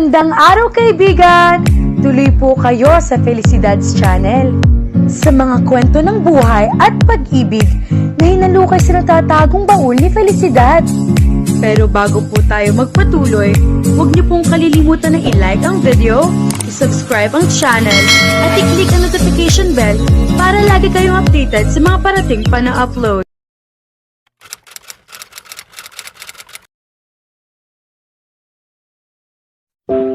Magandang araw kaibigan! Tuloy po kayo sa Felicidad's Channel. Sa mga kwento ng buhay at pag-ibig na hinalukay sa natatagong baul ni Felicidad. Pero bago po tayo magpatuloy, huwag niyo pong kalilimutan na i-like ang video, i-subscribe ang channel, at i-click ang notification bell para lagi kayong updated sa mga parating pa na upload.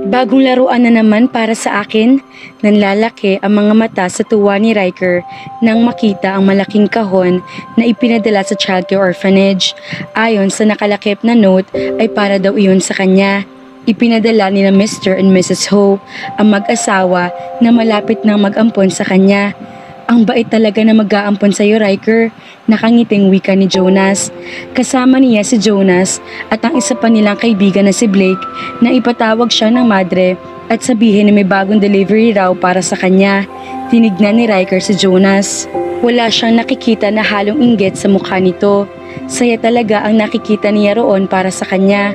Bagong laruan na naman para sa akin, nanlalaki ang mga mata sa tuwa ni Riker nang makita ang malaking kahon na ipinadala sa childcare orphanage. Ayon sa nakalakip na note ay para daw iyon sa kanya. Ipinadala ni na Mr. and Mrs. Ho, ang mag-asawa na malapit nang mag-ampon sa kanya. Ang bait talaga na mag-aampon sa iyo, Riker, nakangiting wika ni Jonas. Kasama niya si Jonas at ang isa pa nilang kaibigan na si Blake na ipatawag siya ng madre at sabihin na may bagong delivery raw para sa kanya. Tinignan ni Riker si Jonas. Wala siyang nakikita na halong inggit sa mukha nito. Saya talaga ang nakikita niya roon para sa kanya.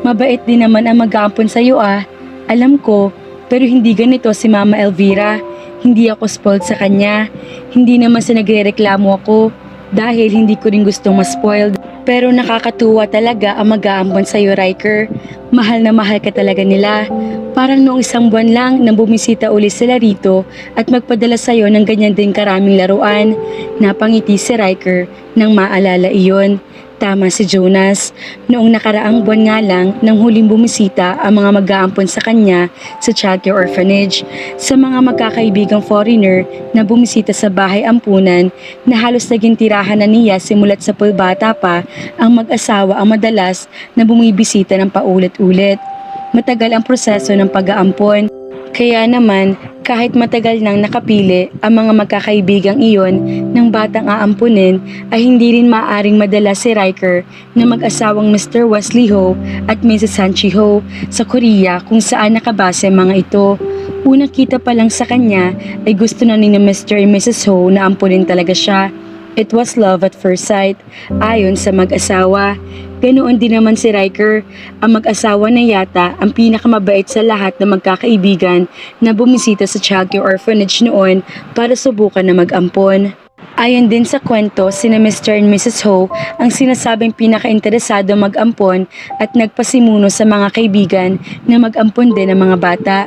Mabait din naman ang mag-aampon sa iyo ah. Alam ko, pero hindi ganito si Mama Elvira. Hindi ako spoiled sa kanya. Hindi naman sa nagre-reklamo ako dahil hindi ko rin gustong ma-spoiled. Pero nakakatuwa talaga ang mag-aampon sa iyo, Riker. Mahal na mahal ka talaga nila. Parang noong isang buwan lang nang bumisita uli sila rito at magpadala sa iyo ng ganyan din karaming laruan. Napangiti si Riker nang maalala iyon. Tama si Jonas. Noong nakaraang buwan nga lang nang huling bumisita ang mga mag-aampon sa kanya sa childcare orphanage. Sa mga magkakaibigang foreigner na bumisita sa bahay ampunan na halos naging tirahan na niya simulat sa pulbata pa, ang mag-asawa ang madalas na bumibisita ng paulit-ulit. Matagal ang proseso ng pag-aampon. Kaya naman, kahit matagal nang nakapili ang mga magkakaibigang iyon ng batang aampunin, ay hindi rin maaaring madala si Riker na mag-asawang Mr. Wesley Ho at Mrs. Sanchi Ho sa Korea kung saan nakabase mga ito. Unang kita pa lang sa kanya ay gusto na ni Mr. and Mrs. Ho na ampunin talaga siya. It was love at first sight, ayon sa mag-asawa. Ganoon din naman si Riker, ang mag-asawa na yata ang pinakamabait sa lahat ng magkakaibigan na bumisita sa childcare orphanage noon para subukan na mag-ampon. Ayon din sa kwento, sina Mr. and Mrs. Ho ang sinasabing pinaka-interesado mag-ampon at nagpasimuno sa mga kaibigan na mag-ampon din ng mga bata.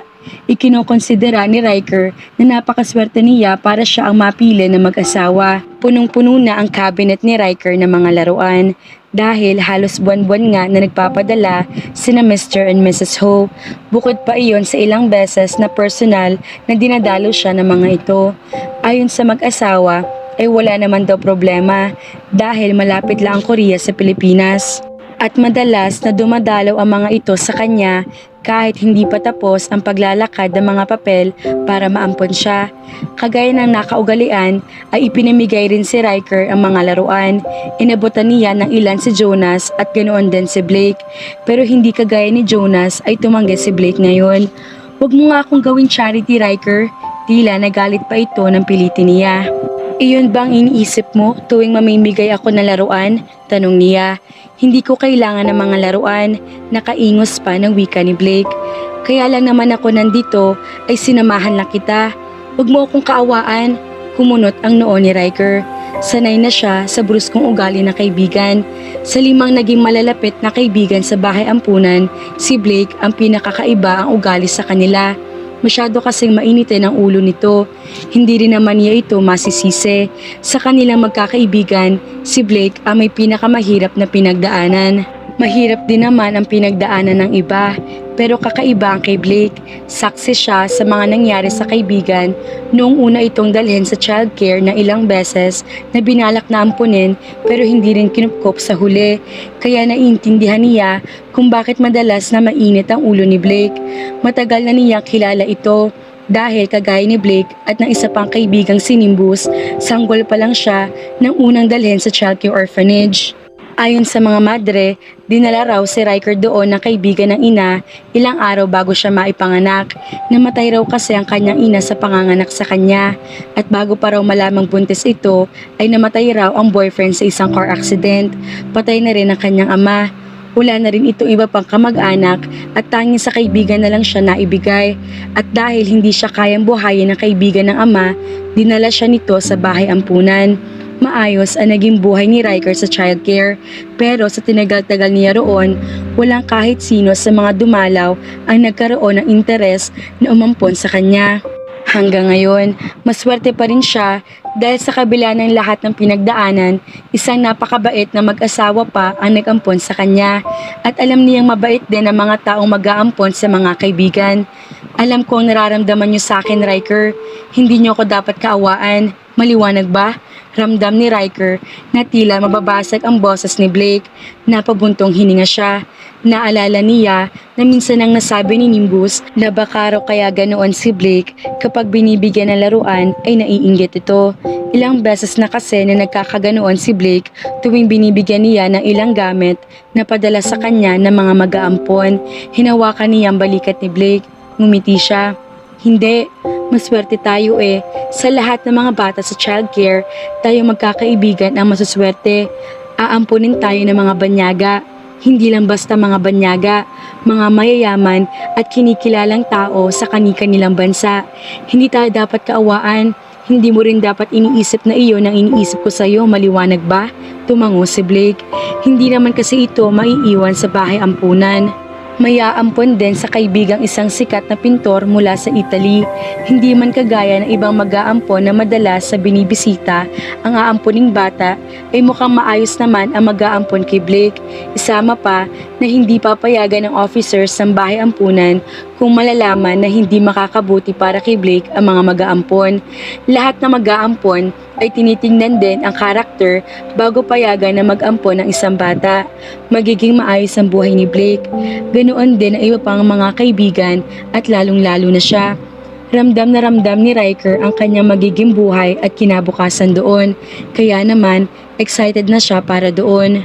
Ikinokonsidera ni Riker na napakaswerte niya para siya ang mapili na mag-asawa. Punong-puno na ang cabinet ni Riker ng mga laruan dahil halos buwan-buwan nga na nagpapadala sina Mr. and Mrs. Ho. Bukod pa iyon sa ilang beses na personal na dinadalo siya ng mga ito. Ayon sa mag-asawa ay wala naman daw problema dahil malapit lang ang Korea sa Pilipinas. At madalas na dumadalaw ang mga ito sa kanya kahit hindi pa tapos ang paglalakad ng mga papel para maampon siya. Kagaya ng nakaugalian ay ipinamigay rin si Riker ang mga laruan. Inabutan niya ng ilan si Jonas at ganoon din si Blake. Pero hindi kagaya ni Jonas ay tumanggi si Blake ngayon. Huwag mo nga akong gawing charity, Riker. Tila nagalit pa ito ng pilitin niya. Iyon bang iniisip mo tuwing mamimigay ako ng laruan? Tanong niya. Hindi ko kailangan ng mga laruan, nakaingos pa ng wika ni Blake. Kaya lang naman ako nandito ay sinamahan lang kita. Huwag mo akong kaawaan, kumunot ang noo ni Riker. Sanay na siya sa bruskong ugali na kaibigan. Sa 5 naging malalapit na kaibigan sa bahay ampunan, si Blake ang pinakakaiba ang ugali sa kanila. Masyado kasing mainitin ang ulo nito. Hindi rin naman niya ito masisisi. Sa kanilang magkakaibigan, si Blake ang may pinakamahirap na pinagdaanan. Mahirap din naman ang pinagdaanan ng iba, pero kakaiba ang kay Blake. Saksi siya sa mga nangyari sa kaibigan noong una itong dalhin sa childcare na ilang beses na binalak na ampunin pero hindi rin kinupkop sa huli. Kaya naiintindihan niya kung bakit madalas na mainit ang ulo ni Blake. Matagal na niya kilala ito. Dahil kagaya ni Blake at ng isa pang kaibigang si Nimbus, sanggol pa lang siya nang unang dalhin sa childcare orphanage. Ayon sa mga madre, dinala raw si Riker doon ng kaibigan ng ina ilang araw bago siya maipanganak. Namatay raw kasi ang kanyang ina sa panganganak sa kanya. At bago pa raw malamang buntis ito, ay namatay raw ang boyfriend sa isang car accident. Patay na rin ang kanyang ama. Wala na rin ito iba pang kamag-anak at tanging sa kaibigan na lang siya naibigay. At dahil hindi siya kayang buhayin ng kaibigan ng ama, dinala siya nito sa bahay ampunan. Maayos ang naging buhay ni Riker sa childcare, pero sa tinagal-tagal niya roon, walang kahit sino sa mga dumalaw ang nagkaroon ng interes na umampon sa kanya. Hanggang ngayon, maswerte pa rin siya dahil sa kabila ng lahat ng pinagdaanan, isang napakabait na mag-asawa pa ang nag-ampon sa kanya. At alam niyang mabait din ang mga taong mag-aampon sa mga kaibigan. Alam ko ang nararamdaman niyo sa akin, Riker. Hindi niyo ako dapat kaawaan. Maliwanag ba? Ramdam ni Riker na tila mababasag ang boses ni Blake. Napabuntong hininga siya. Naalala niya na minsan ang nasabi ni Nimbus na baka raw kaya ganoon si Blake kapag binibigyan ng laruan ay naiinggit ito. Ilang beses na kasi na nagkakaganoon si Blake tuwing binibigyan niya ng ilang gamit na padala sa kanya ng mga mag-aampon. Hinawakan niya ang balikat ni Blake. Ngumiti siya. Hindi, maswerte tayo eh. Sa lahat ng mga bata sa childcare, tayo magkakaibigan ang masuswerte. Aampunin tayo ng mga banyaga. Hindi lang basta mga banyaga, mga mayayaman at kinikilalang tao sa kani-kanilang bansa. Hindi tayo dapat kaawaan. Hindi mo rin dapat iniisip na iyon ang iniisip ko sa iyo, maliwanag ba? Tumango si Blake. Hindi naman kasi ito maiiwan sa bahay ampunan. May aampon din sa kaibigang isang sikat na pintor mula sa Italy. Hindi man kagaya ng ibang mag-aampon na madalas sa binibisita, ang aamponing bata ay mukhang maayos naman ang mag-aampon kay Blake. Isama pa na hindi papayagan ng officers ng bahay ampunan kung malalaman na hindi makakabuti para kay Blake ang mga mag-aampon. Lahat na mag-aampon ay tinitingnan din ang karakter bago payagan na mag-ampon ng isang bata. Magiging maayos ang buhay ni Blake. Ganoon din ang iba pang mga kaibigan at lalong-lalo na siya. Ramdam na ramdam ni Riker ang kanyang magiging buhay at kinabukasan doon. Kaya naman, excited na siya para doon.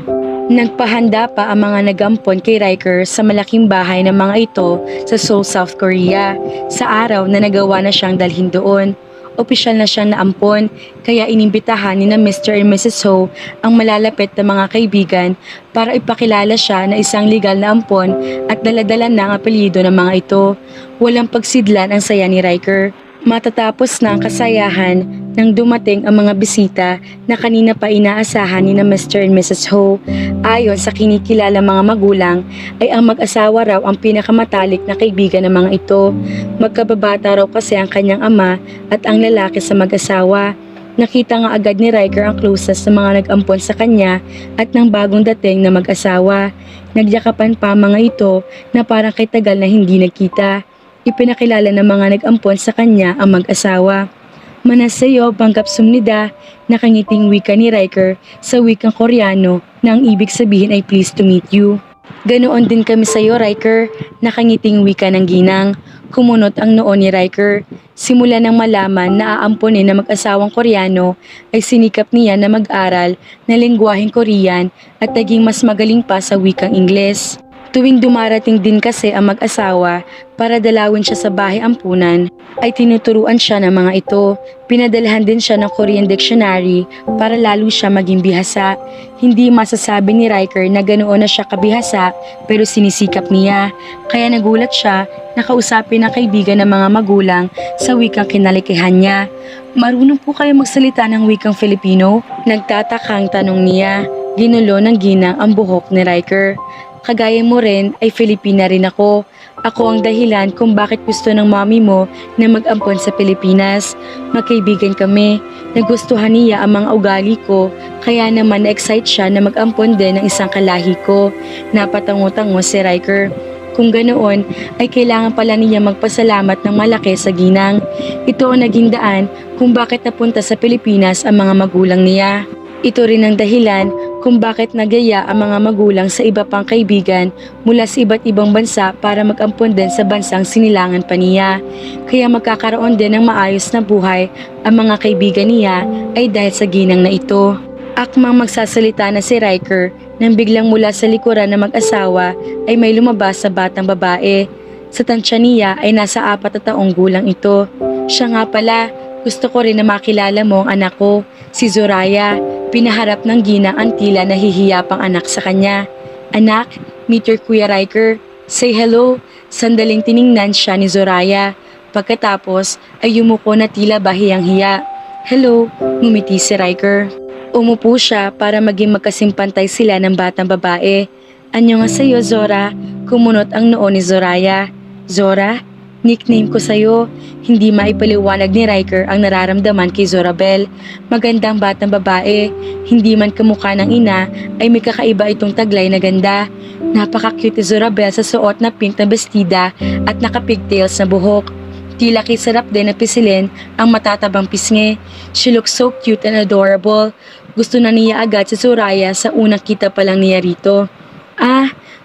Nagpahanda pa ang mga nagampon kay Riker sa malaking bahay ng mga ito sa Seoul, South Korea, sa araw na nagawa na siyang dalhin doon. Opisyal na siyang naampon, kaya inimbitahan ni na Mr. and Mrs. Ho ang malalapit na mga kaibigan para ipakilala siya na isang legal na ampon at daladala na ang apelyido ng mga ito. Walang pagsidlan ang saya ni Riker. Matatapos na ang kasayahan nang dumating ang mga bisita na kanina pa inaasahan ni na Mr. and Mrs. Ho. Ayon sa kinikilala mga magulang ay ang mag-asawa raw ang pinakamatalik na kaibigan ng mga ito. Magkababata raw kasi ang kanyang ama at ang lalaki sa mag-asawa. Nakita nga agad ni Riker ang closest sa mga nag-ampon sa kanya at ng bagong dating na mag-asawa. Nagyakapan pa mga ito na parang kay tagal na hindi nagkita. Ipinakilala ng mga nag-ampon sa kanya ang mag-asawa. Manasayo banggap sumnida, nakangiting wika ni Riker sa wikang Koreano na ang ibig sabihin ay pleased to meet you. Ganoon din kami sa iyo, Riker, nakangiting wika ng ginang. Kumunot ang noo ni Riker. Simula nang malaman na aamponin na mag-asawang Koreano ay sinikap niya na mag-aral na lengguwaheng Korean at naging mas magaling pa sa wikang Ingles. Tuwing dumarating din kasi ang mag-asawa para dalawin siya sa bahay ampunan, ay tinuturuan siya ng mga ito. Pinadalhan din siya ng Korean dictionary para lalo siya maging bihasa. Hindi masasabi ni Riker na ganoon na siya kabihasa pero sinisikap niya. Kaya nagulat siya na kausapin ng kaibigan ng mga magulang sa wikang kinalikihan niya. Marunong po kayo magsalita ng wikang Filipino? Nagtatakang tanong niya. Ginulo ng ginang ang buhok ni Riker. Kagaya mo rin ay Filipina rin ako. Ako ang dahilan kung bakit gusto ng mommy mo na mag-ampon sa Pilipinas. Magkaibigan kami. Nagustuhan niya ang mga ugali ko, kaya naman na-excite siya na mag-ampon din ng isang kalahi ko. Napatango-tango si Riker. Kung ganoon, ay kailangan pala niya magpasalamat ng malaki sa ginang. Ito ang naging daan kung bakit napunta sa Pilipinas ang mga magulang niya. Ito rin ang dahilan kung bakit nagaya ang mga magulang sa iba pang kaibigan mula sa iba't ibang bansa para mag-ampon din sa bansang sinilangan pa niya. Kaya magkakaroon din ng maayos na buhay ang mga kaibigan niya ay dahil sa ginang na ito. Akmang magsasalita na si Riker nang biglang mula sa likuran ng mag-asawa ay may lumabas sa batang babae. Sa tansya niya ay nasa 4 na taong gulang ito. Siya nga pala, gusto ko rin na makilala mo ang anak ko, si Zoraya. Pinaharap ng ginang ang tila nahihiya pang anak sa kanya. Anak, Meet your Kuya Riker. Say hello. Sandaling tiningnan siya ni Zoraya. Pagkatapos ay yumuko na tila bahiyang-hiya. Hello, ngumiti si Riker. Umupo siya para maging magkasimpantay sila ng batang babae. Annyeonghaseyo, Zora. Kumunot ang noo ni Zoraya. Zora? Nickname ko sa'yo. Hindi maipaliwanag ni Riker ang nararamdaman kay Zorabel. Magandang batang babae. Hindi man kamukha ng ina ay may kakaiba itong taglay na ganda. Napaka-cute ni Zorabel sa suot na pink na bestida at naka-pigtails na buhok. Tila kisarap din na pisilin ang matatabang pisngi. She looks so cute and adorable. Gusto na niya agad si Zoraya sa unang kita pa lang niya rito.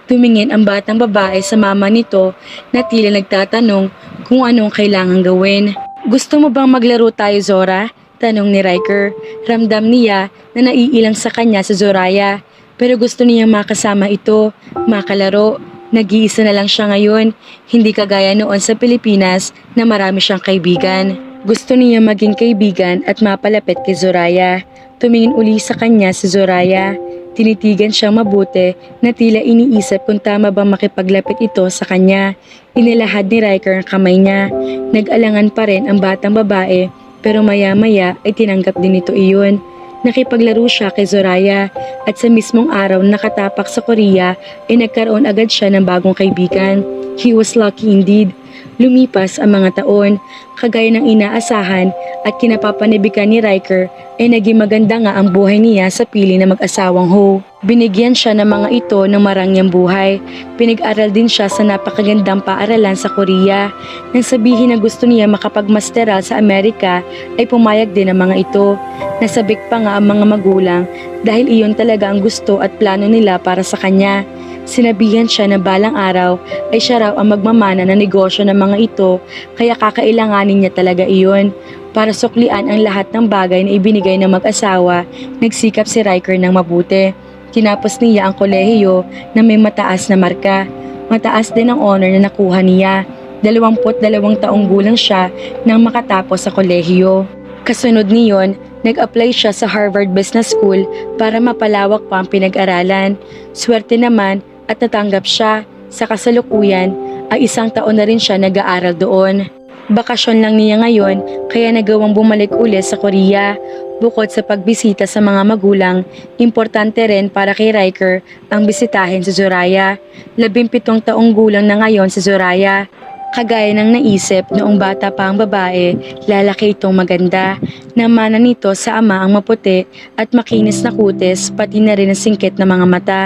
Tumingin ang batang babae sa mama nito na tila nagtatanong kung anong kailangang gawin. Gusto mo bang maglaro tayo, Zora? Tanong ni Riker. Ramdam niya na naiilang sa kanya si Zoraya. Pero gusto niyang makasama ito, makalaro. Nag-iisa na lang siya ngayon, hindi kagaya noon sa Pilipinas na marami siyang kaibigan. Gusto niya maging kaibigan at mapalapit kay Zoraya. Tumingin uli sa kanya si Zoraya. Tinitigan siyang mabuti na tila iniisip kung tama bang makipaglapit ito sa kanya. Inilahad ni Riker ang kamay niya. Nag-alangan pa rin ang batang babae pero maya-maya ay tinanggap din ito iyon. Nakipaglaro siya kay Zoraya at sa mismong araw na nakatapak sa Korea ay nagkaroon agad siya ng bagong kaibigan. He was lucky indeed. Lumipas ang mga taon, kagaya ng inaasahan at kinapapanibigan ni Riker ay naging maganda nga ang buhay niya sa piling na mag-asawang Ho. Binigyan siya ng mga ito ng marangyang buhay. Pinag-aral din siya sa napakagandang paaralan sa Korea. Nang sabihin na gusto niya makapagmasteral sa Amerika ay pumayag din ang mga ito. Nasabik pa nga ang mga magulang dahil iyon talaga ang gusto at plano nila para sa kanya. Sinabihan siya na balang araw ay siya raw ang magmamana ng negosyo ng mga ito kaya kakailanganin niya talaga iyon. Para suklian ang lahat ng bagay na ibinigay ng mag-asawa, nagsikap si Riker ng mabuti. Tinapos niya ang kolehiyo na may mataas na marka. Mataas din ang honor na nakuha niya. 22 taong gulang siya nang makatapos sa kolehiyo. Kasunod niyon, nag-apply siya sa Harvard Business School para mapalawak pa ang pinag-aralan. Swerte naman at natanggap siya. Sa kasalukuyan ay 1 taon na rin siya nag-aaral doon. Bakasyon lang niya ngayon kaya nagawang bumalik ulit sa Korea. Bukod sa pagbisita sa mga magulang, importante rin para kay Riker ang bisitahin si Zoraya. 17 taong gulang na ngayon si Zoraya. Kagaya ng naisip noong bata pa ang babae, lalaki itong maganda. Namana nito sa ama ang maputi at makinis na kutis pati na rin ang singkit na mga mata.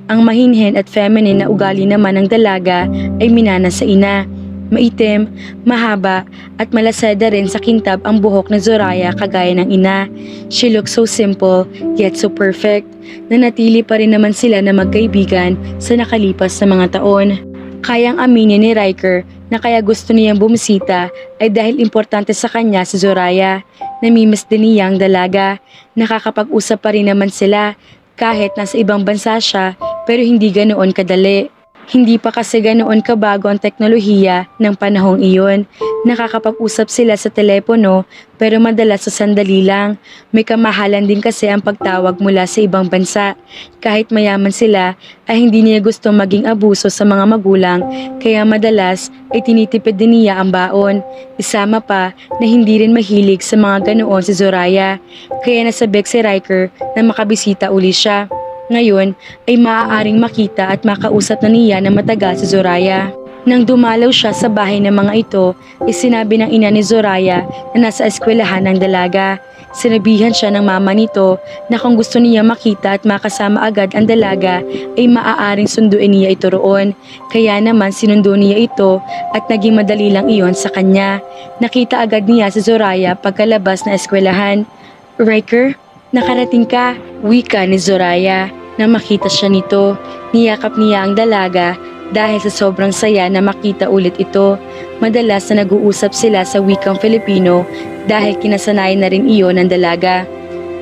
Ang mahinhin at feminine na ugali naman ng dalaga ay minana sa ina. Maitim, mahaba at malasada rin sa kintab ang buhok ni Zoraya kagaya ng ina. She looks so simple yet so perfect. Nanatili pa rin naman sila na magkaibigan sa nakalipas na mga taon. Kayang aminin ni Riker na kaya gusto niyang bumisita ay dahil importante sa kanya si Zoraya. Namimiss din niya ang dalaga. Nakakapag-usap pa rin naman sila kahit nasa ibang bansa siya pero hindi ganoon kadali. Hindi pa kasi ganoon kabago ang teknolohiya ng panahong iyon. Nakakapag-usap sila sa telepono pero madalas sa sandali lang. May kamahalan din kasi ang pagtawag mula sa ibang bansa. Kahit mayaman sila ay hindi niya gusto maging abuso sa mga magulang kaya madalas ay tinitipid din niya ang baon. Isama pa na hindi rin mahilig sa mga ganoon si Zoraya. Kaya nasabik si Riker na makabisita uli siya. Ngayon ay maaaring makita at makausap na niya na matagal si Zoraya. Nang dumalaw siya sa bahay ng mga ito, sinabi ng ina ni Zoraya na nasa eskwelahan ng dalaga. Sinabihan siya ng mama nito na kung gusto niya makita at makasama agad ang dalaga ay maaaring sunduin niya ito roon. Kaya naman sinundo niya ito at naging madali lang iyon sa kanya. Nakita agad niya si Zoraya pagkalabas na eskwelahan. Riker? Nakarating ka, wika ni Zoraya. Na makita siya nito, niyakap niya ang dalaga dahil sa sobrang saya na makita ulit ito. Madalas na nag-uusap sila sa wikang Filipino dahil kinasanayan na rin iyon ng dalaga.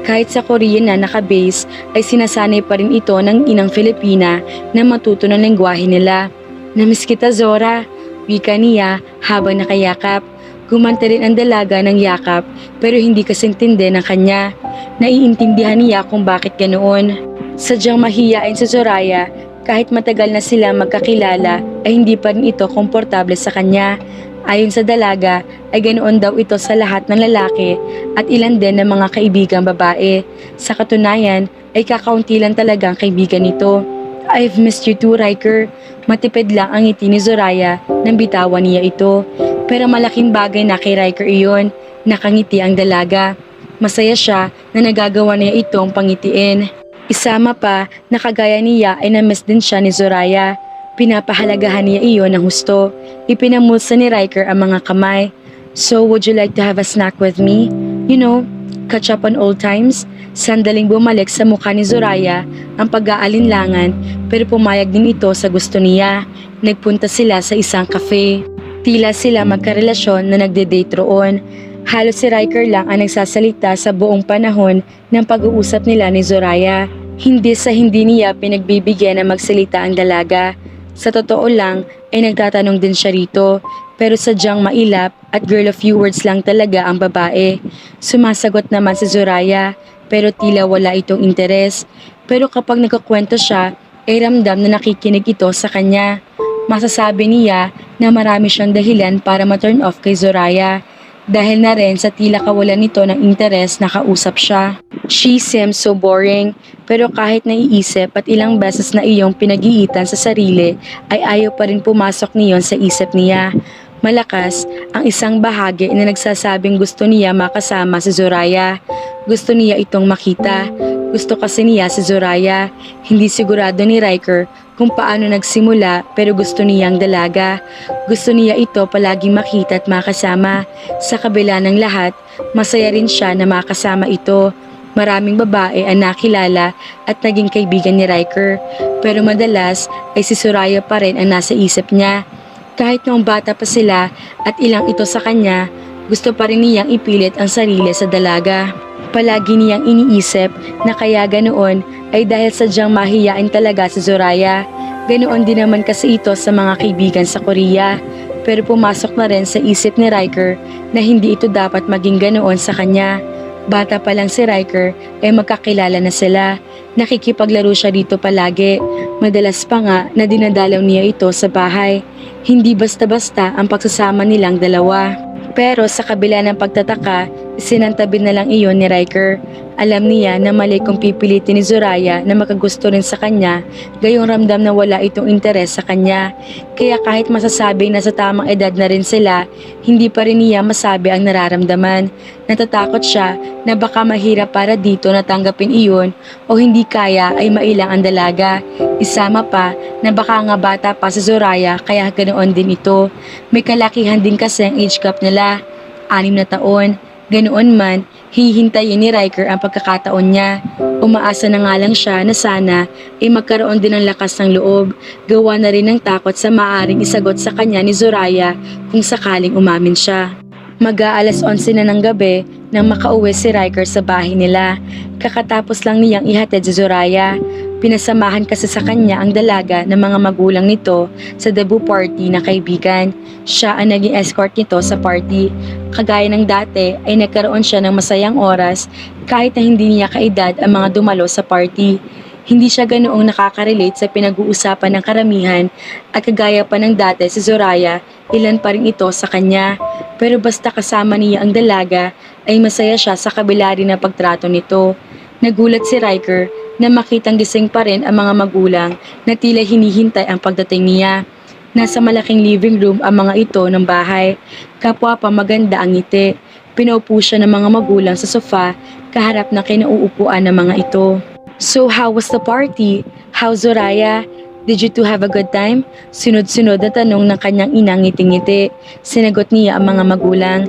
Kahit sa Korean na nakabase ay sinasanay pa rin ito ng inang Filipina na matuto ng lengguwahe nila. Namiss kita, Zora, wika niya habang nakayakap. Gumante rin ang dalaga ng yakap pero hindi kasintindi ng kanya. Naiintindihan niya kung bakit ganoon. Sadyang mahiyain si Zoraya Kahit matagal na sila magkakilala ay hindi pa rin ito komportable sa kanya. Ayon sa dalaga ay ganoon daw ito sa lahat ng lalaki at ilan din ng mga kaibigang babae. Sa katunayan ay kakaunti lang talagang kaibigan nito. I've missed you too, Riker. Matipid lang ang ngiti ni Zoraya nang bitawan niya ito. Pero malaking bagay na kay Riker iyon. Nakangiti ang dalaga. Masaya siya na nagagawa niya itong pangitiin. Isama pa na kagaya niya ay na-miss din siya ni Zoraya. Pinapahalagahan niya iyon ng husto. Ipinamulsa ni Riker ang mga kamay. So would you like to have a snack with me? You know, catch up on old times? Sandaling bumalik sa mukha ni Zoraya ang pag-aalinlangan pero pumayag din ito sa gusto niya. Nagpunta sila sa isang cafe. Tila sila magkarelasyon na nagde-date roon. Halos si Riker lang ang nagsasalita sa buong panahon ng pag-uusap nila ni Zoraya. Hindi sa hindi niya pinagbibigyan na magsalita ang dalaga. Sa totoo lang ay nagtatanong din siya rito pero sadyang mailap at girl of few words lang talaga ang babae. Sumasagot naman si Zoraya pero tila wala itong interes. Pero kapag nagkukwento siya ay ramdam na nakikinig ito sa kanya. Masasabi niya na marami siyang dahilan para ma-turn off kay Zoraya. Dahil na rin sa tila kawalan nito ng interes na kausap siya. She seems so boring, pero kahit naiisip at ilang beses na iyong pinag-iitan sa sarili, ay ayaw pa rin pumasok niyon sa isip niya. Malakas ang isang bahagi na nagsasabing gusto niya makasama si Zoraya. Gusto niya itong makita. Gusto kasi niya si Zoraya. Hindi sigurado ni Riker kung paano nagsimula pero gusto niyang dalaga. Gusto niya ito palaging makita at makasama. Sa kabila ng lahat, masaya rin siya na makasama ito. Maraming babae ang nakilala at naging kaibigan ni Riker. Pero madalas ay si Zoraya pa rin ang nasa isip niya. Kahit noong bata pa sila at ilang ito sa kanya, gusto pa rin niyang ipilit ang sarili sa dalaga. Palagi niyang iniisip na kaya ganoon ay dahil sadyang mahiyain talaga si Zoraya. Ganoon din naman kasi ito sa mga kaibigan sa Korea. Pero pumasok na rin sa isip ni Riker na hindi ito dapat maging ganoon sa kanya. Bata pa lang si Riker ay magkakilala na sila. Nakikipaglaro siya dito palagi. Madalas pa nga na dinadalaw niya ito sa bahay. Hindi basta-basta ang pagsasama nilang dalawa. Pero sa kabila ng pagtataka, sinantabi na lang iyon ni Riker. Alam niya na mali kung pipilitin ni Zoraya na makagusto rin sa kanya, gayong ramdam na wala itong interes sa kanya. Kaya kahit masasabi na sa tamang edad na rin sila, hindi pa rin niya masabi ang nararamdaman. Natatakot siya na baka mahirap para dito na tanggapin iyon o hindi kaya ay mailang ang dalaga. Isama pa na baka nga bata pa si Zoraya kaya ganoon din ito. May kalakihan din kasi ang age gap nila, 6 na taon. Ganoon man, hihintayin ni Riker ang pagkakataon niya. Umaasa na nga lang siya na sana ay magkaroon din ng lakas ng loob. Gawa na rin ng takot sa maaring isagot sa kanya ni Zoraya kung sakaling umamin siya. Mag-aalas 11 na ng gabi nang makauwi si Riker sa bahay nila. Kakatapos lang niyang ihatid si Zoraya. Pinasamahan kasi sa kanya ang dalaga ng mga magulang nito sa debut party na kaibigan. Siya ang naging escort nito sa party. Kagaya ng dati ay nagkaroon siya ng masayang oras kahit na hindi niya kaedad ang mga dumalo sa party. Hindi siya ganoong nakaka-relate sa pinag-uusapan ng karamihan at kagaya pa ng dati si Zoraya, ilan pa rin ito sa kanya. Pero basta kasama niya ang dalaga ay masaya siya sa kabila rin ng pagtrato nito. Nagulat si Riker na makitang gising pa rin ang mga magulang na tila hinihintay ang pagdating niya. Nasa malaking living room ang mga ito ng bahay. Kapwa pa maganda ang ngiti. Pinaupo siya ng mga magulang sa sofa kaharap na kinauupuan ng mga ito. So how was the party? How's Zoraya? Did you two have a good time? Sunod-sunod na tanong ng kanyang inang ngiti-ngiti. Sinagot niya ang mga magulang.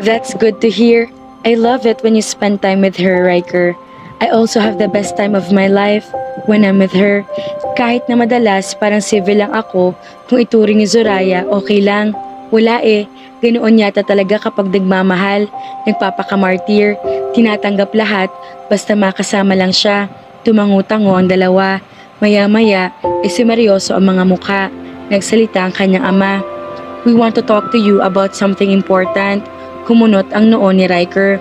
That's good to hear. I love it when you spend time with her, Riker. I also have the best time of my life when I'm with her. Kahit na madalas parang civil lang ako, kung ituring ni Zoraya, okay lang. Wala ganoon yata talaga kapag nagmamahal, nagpapakamartir, tinatanggap lahat, basta makasama lang siya. Tumango-tango ang dalawa. Maya-maya, seryoso ang mga mukha. Nagsalita ang kanyang ama. We want to talk to you about something important. Kumunot ang noo ni Riker.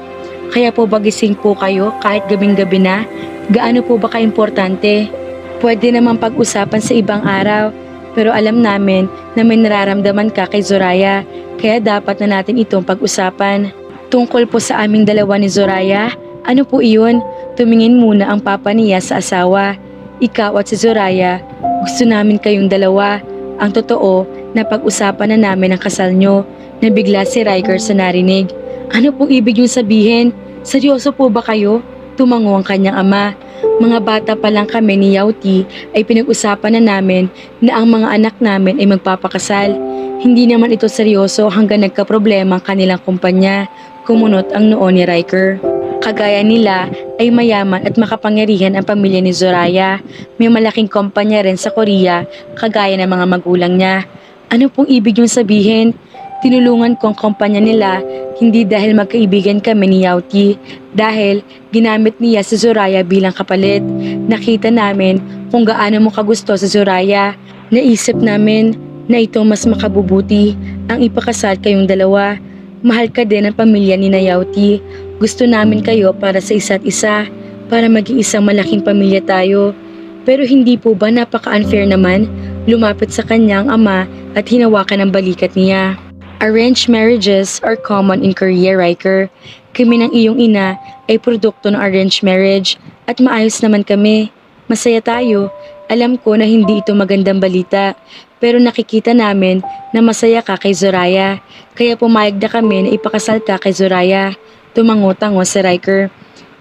Kaya po ba gising po kayo kahit gabing-gabi na? Gaano po ba kaimportante? Pwede naman pag-usapan sa ibang araw, pero alam namin na may nararamdaman ka kay Zoraya, kaya dapat na natin itong pag-usapan. Tungkol po sa aming dalawa ni Zoraya, ano po iyon? Tumingin muna ang papa niya sa asawa. Ikaw at si Zoraya, gusto namin kayong dalawa. Ang totoo, napag-usapan na namin ang kasal nyo. Nabigla si Riker sa narinig. Ano pong ibig niyong sabihin? Seryoso po ba kayo? Tumango ang kanyang ama. Mga bata pa lang kami ni Yauti ay pinag-usapan na namin na ang mga anak namin ay magpapakasal. Hindi naman ito seryoso hanggang nagka-problema ang kanilang kumpanya. Kumunot ang noo ni Riker. Kagaya nila ay mayaman at makapangyarihan ang pamilya ni Zoraya. May malaking kumpanya rin sa Korea kagaya ng mga magulang niya. Ano pong ibig niyong sabihin? Tinulungan ko ang kumpanya nila hindi dahil magkaibigan kami ni Yauti, dahil ginamit niya si Zoraya bilang kapalit. Nakita namin kung gaano mo kagusto si Zoraya. Naisip namin na ito mas makabubuti ang ipakasal kayong dalawa. Mahal ka din ang pamilya ni Yauti. Gusto namin kayo para sa isa't isa, para maging isang malaking pamilya tayo. Pero hindi po ba napaka-unfair naman? Lumapit sa kanyang ama at hinawakan ang balikat niya. Arranged marriages are common in Korea, Riker. Kami ng iyong ina ay produkto ng arranged marriage at maayos naman kami. Masaya tayo. Alam ko na hindi ito magandang balita, pero nakikita namin na masaya ka kay Zoraya. Kaya pumayag na kami na ipakasal ka kay Zoraya. Tumango-tango si Riker.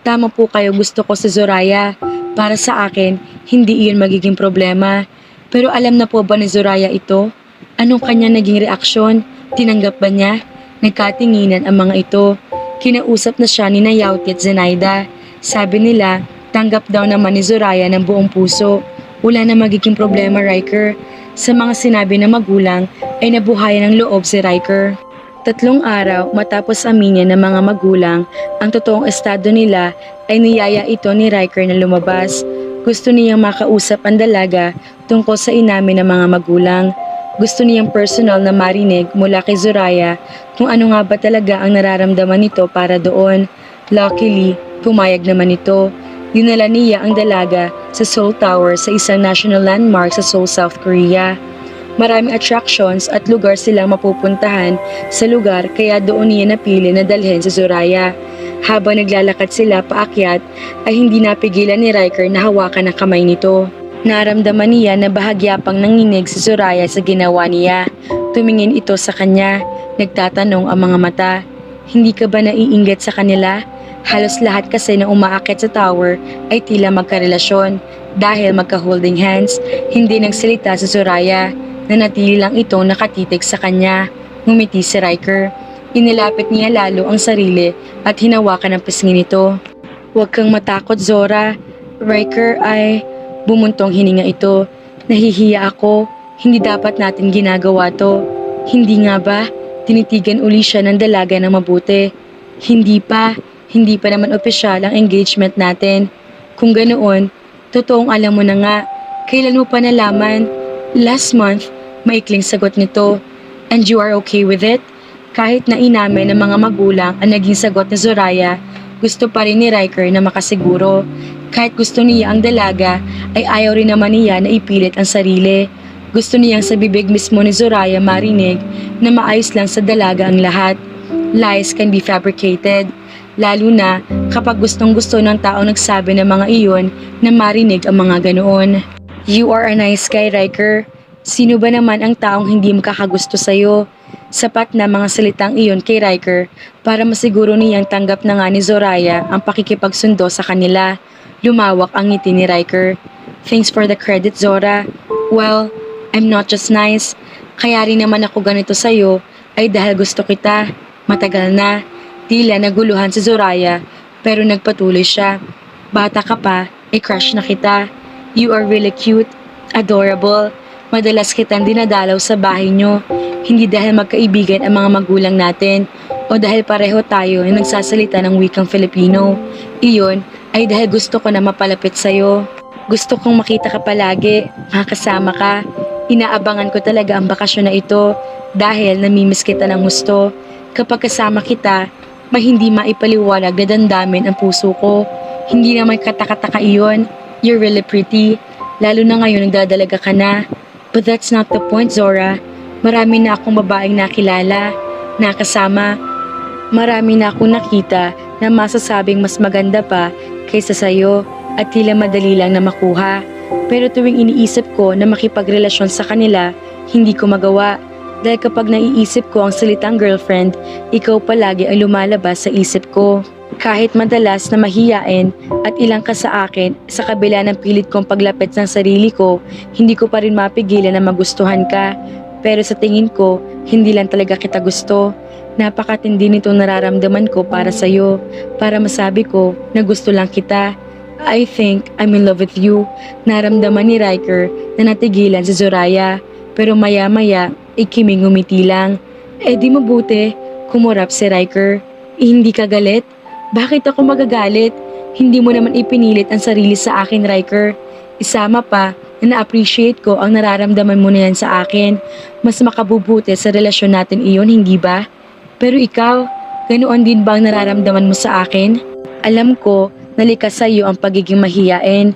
Tama po kayo, gusto ko si Zoraya. Para sa akin, hindi iyon magiging problema. Pero alam na po ba ni Zoraya ito? Anong kanya naging reaksyon? Tinanggap ba niya? Nagkatinginan ang mga ito. Kinausap na siya ni Yauti at Zenaida. Sabi nila, tanggap daw naman ni Zoraya ng buong puso. Wala na magiging problema, Riker. Sa mga sinabi ng magulang ay nabuhayan ng loob si Riker. 3 araw matapos aminin ng mga magulang ang totoong estado nila ay niyaya ito ni Riker na lumabas. Gusto niyang makausap ang dalaga tungkol sa inamin ng mga magulang. Gusto niyang personal na marinig mula kay Zoraya kung ano nga ba talaga ang nararamdaman nito para doon. Luckily, pumayag naman ito. Dinala niya ang dalaga sa Seoul Tower sa isang national landmark sa Seoul, South Korea. Maraming attractions at lugar silang mapupuntahan sa lugar kaya doon niya napili na dalhin si Zoraya. Habang naglalakad sila paakyat ay hindi napigilan ni Riker na hawakan ang kamay nito. Naramdaman niya na bahagya pang nanginig si Zoraya sa ginawa niya. Tumingin ito sa kanya. Nagtatanong ang mga mata. Hindi ka ba naiinggit sa kanila? Halos lahat kasi na umaakyat sa tower ay tila magkarelasyon. Dahil magka-holding hands, hindi nagsalita si Zoraya. Nanatili lang itong nakatitig sa kanya. Ngumiti si Riker. Inilapit niya lalo ang sarili at hinawakan ang pisngi nito. Huwag kang matakot, Zora. Riker ay... Bumuntong hininga ito. Nahihiya ako. Hindi dapat natin ginagawa to. Hindi nga ba? Tinitigan uli siya ng dalaga ng mabuti. Hindi pa. Hindi pa naman opisyal ang engagement natin. Kung ganoon, totoong alam mo na nga. Kailan mo pa nalaman? Last month, maikling sagot nito. And you are okay with it? Kahit na inamin ng mga magulang ang naging sagot ni Zoraya, gusto pa rin ni Riker na makasiguro. Kahit gusto niya ang dalaga, ay ayaw rin naman niya na ipilit ang sarili. Gusto niyang sa bibig mismo ni Zoraya marinig na maayos lang sa dalaga ang lahat. Lies can be fabricated, lalo na kapag gustong-gusto ng taong nagsabi ng mga iyon na marinig ang mga ganoon. You are a nice guy, Riker. Sino ba naman ang taong hindi makakagusto sa'yo? Sapat na mga salitang iyon kay Riker para masiguro niyang tanggap na nga ni Zoraya ang pakikipagsundo sa kanila. Lumawak ang ngiti ni Riker. Thanks for the credit, Zora. Well, I'm not just nice. Kaya rin naman ako ganito sa'yo ay dahil gusto kita. Matagal na. Tila naguluhan si Zoraya pero nagpatuloy siya. Bata ka pa, crush na kita. You are really cute, adorable. Madalas kitang dinadalaw sa bahay nyo. Hindi dahil magkaibigan ang mga magulang natin o dahil pareho tayo na nagsasalita ng wikang Filipino. Iyon ay dahil gusto ko na mapalapit sa'yo. Gusto kong makita ka palagi, makasama ka. Inaabangan ko talaga ang bakasyon na ito dahil namimiss kita ng gusto. Kapag kasama kita, may hindi maipaliwanag na dandamin ang puso ko. Hindi naman katakataka iyon. You're really pretty. lalo na ngayon nagdadalaga ka na. But that's not the point, Zora. Marami na akong babaeng nakilala, nakasama. Marami na akong nakita na masasabing mas maganda pa kaysa sa'yo at tila madali lang na makuha. Pero tuwing iniisip ko na makipagrelasyon sa kanila, hindi ko magawa. Dahil kapag naiisip ko ang salitang girlfriend, ikaw palagi ang lumalabas sa isip ko. Kahit madalas na mahiyain at ilang ka sa akin, sa kabila ng pilit kong paglapit ng sarili ko, hindi ko pa rin mapigilan na magustuhan ka. Pero sa tingin ko, hindi lang talaga kita gusto. Napakatindi nitong nararamdaman ko para sa'yo, para masabi ko na gusto lang kita. I think I'm in love with you. Naramdaman ni Riker na natigilan si Zoraya, pero maya-maya, ikiming ngumiti lang. Eh di mabuti, kumurap si Riker. Hindi ka galit? Bakit ako magagalit? Hindi mo naman ipinilit ang sarili sa akin, Riker. Isama pa na na-appreciate ko ang nararamdaman mo na yan sa akin. Mas makabubuti sa relasyon natin iyon, hindi ba? Pero ikaw, ganoon din ba ang nararamdaman mo sa akin? Alam ko, nalikas sa iyo ang pagiging mahiyain.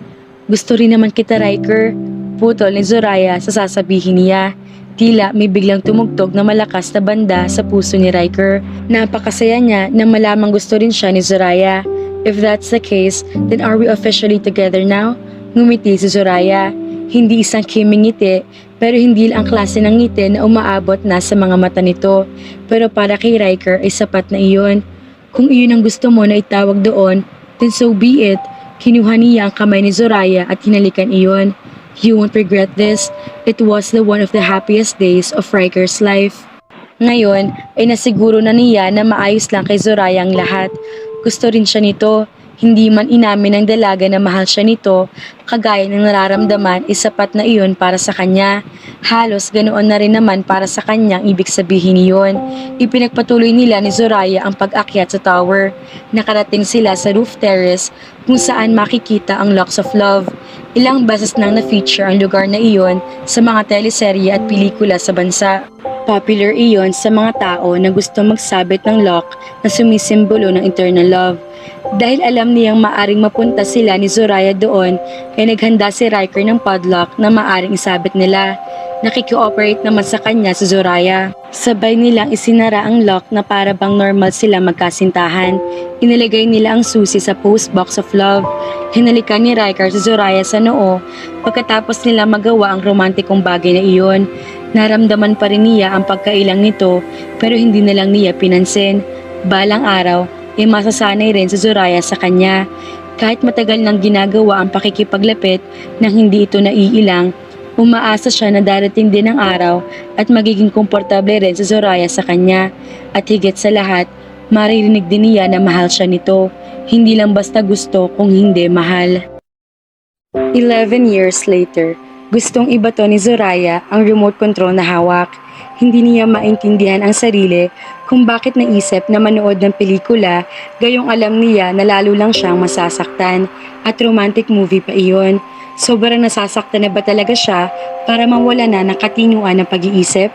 Gusto rin naman kita, Riker. Putol ni Zoraya sa sasabihin niya. Tila may biglang tumugtog na malakas na banda sa puso ni Riker. Napakasaya niya na malamang gusto rin siya ni Zoraya. If that's the case, then are we officially together now? Ngumiti si Zoraya. Hindi isang kiming ngiti, pero hindi lang ang klase ng ngiti na umaabot na sa mga mata nito. Pero para kay Riker ay sapat na iyon. Kung iyon ang gusto mo na itawag doon, then so be it. Kinuha niya ang kamay ni Zoraya at hinalikan iyon. You won't regret this. It was the one of the happiest days of Riker's life. Ngayon ay nasiguro na niya na maayos lang kay Zoraya ang lahat. Gusto rin siya nito. Hindi man inamin ng dalaga na mahal siya nito, kagaya ng nararamdaman ay sapat na iyon para sa kanya. Halos ganoon na rin naman para sa kanyang ibig sabihin iyon. Ipinagpatuloy nila ni Zoraya ang pag-akyat sa tower. Nakarating sila sa roof terrace kung saan makikita ang Locks of Love. Ilang beses nang na-feature ang lugar na iyon sa mga teleserye at pelikula sa bansa. Popular iyon sa mga tao na gusto magsabit ng lock na sumisimbolo ng eternal love. Dahil alam niyang maaring mapunta sila ni Zoraya doon, ay naghanda si Riker ng padlock na maaring isabit nila. Nakikooperate naman sa kanya si Zoraya. Sabay nilang isinara ang lock na para bang normal sila magkasintahan. Inilagay nila ang susi sa post box of love. Hinalikan ni Riker si Zoraya sa noo pagkatapos nila magawa ang romantikong bagay na iyon. Naramdaman pa rin niya ang pagkailang nito pero hindi na lang niya pinansin. Balang araw, ay masasanay rin si Zoraya sa kanya. Kahit matagal nang ginagawa ang pakikipaglapit nang hindi ito naiilang, umaasa siya na darating din ang araw at magiging komportable rin si Zoraya sa kanya. At higit sa lahat, maririnig din niya na mahal siya nito. Hindi lang basta gusto kung hindi mahal. 11 years later, gustong ibato ni Zoraya ang remote control na hawak. Hindi niya maintindihan ang sarili kung bakit naisip na manood ng pelikula, gayong alam niya na lalo lang siyang masasaktan at romantic movie pa iyon. Sobrang nasasaktan na ba talaga siya para mawala na ng katinuan ng pag-iisip?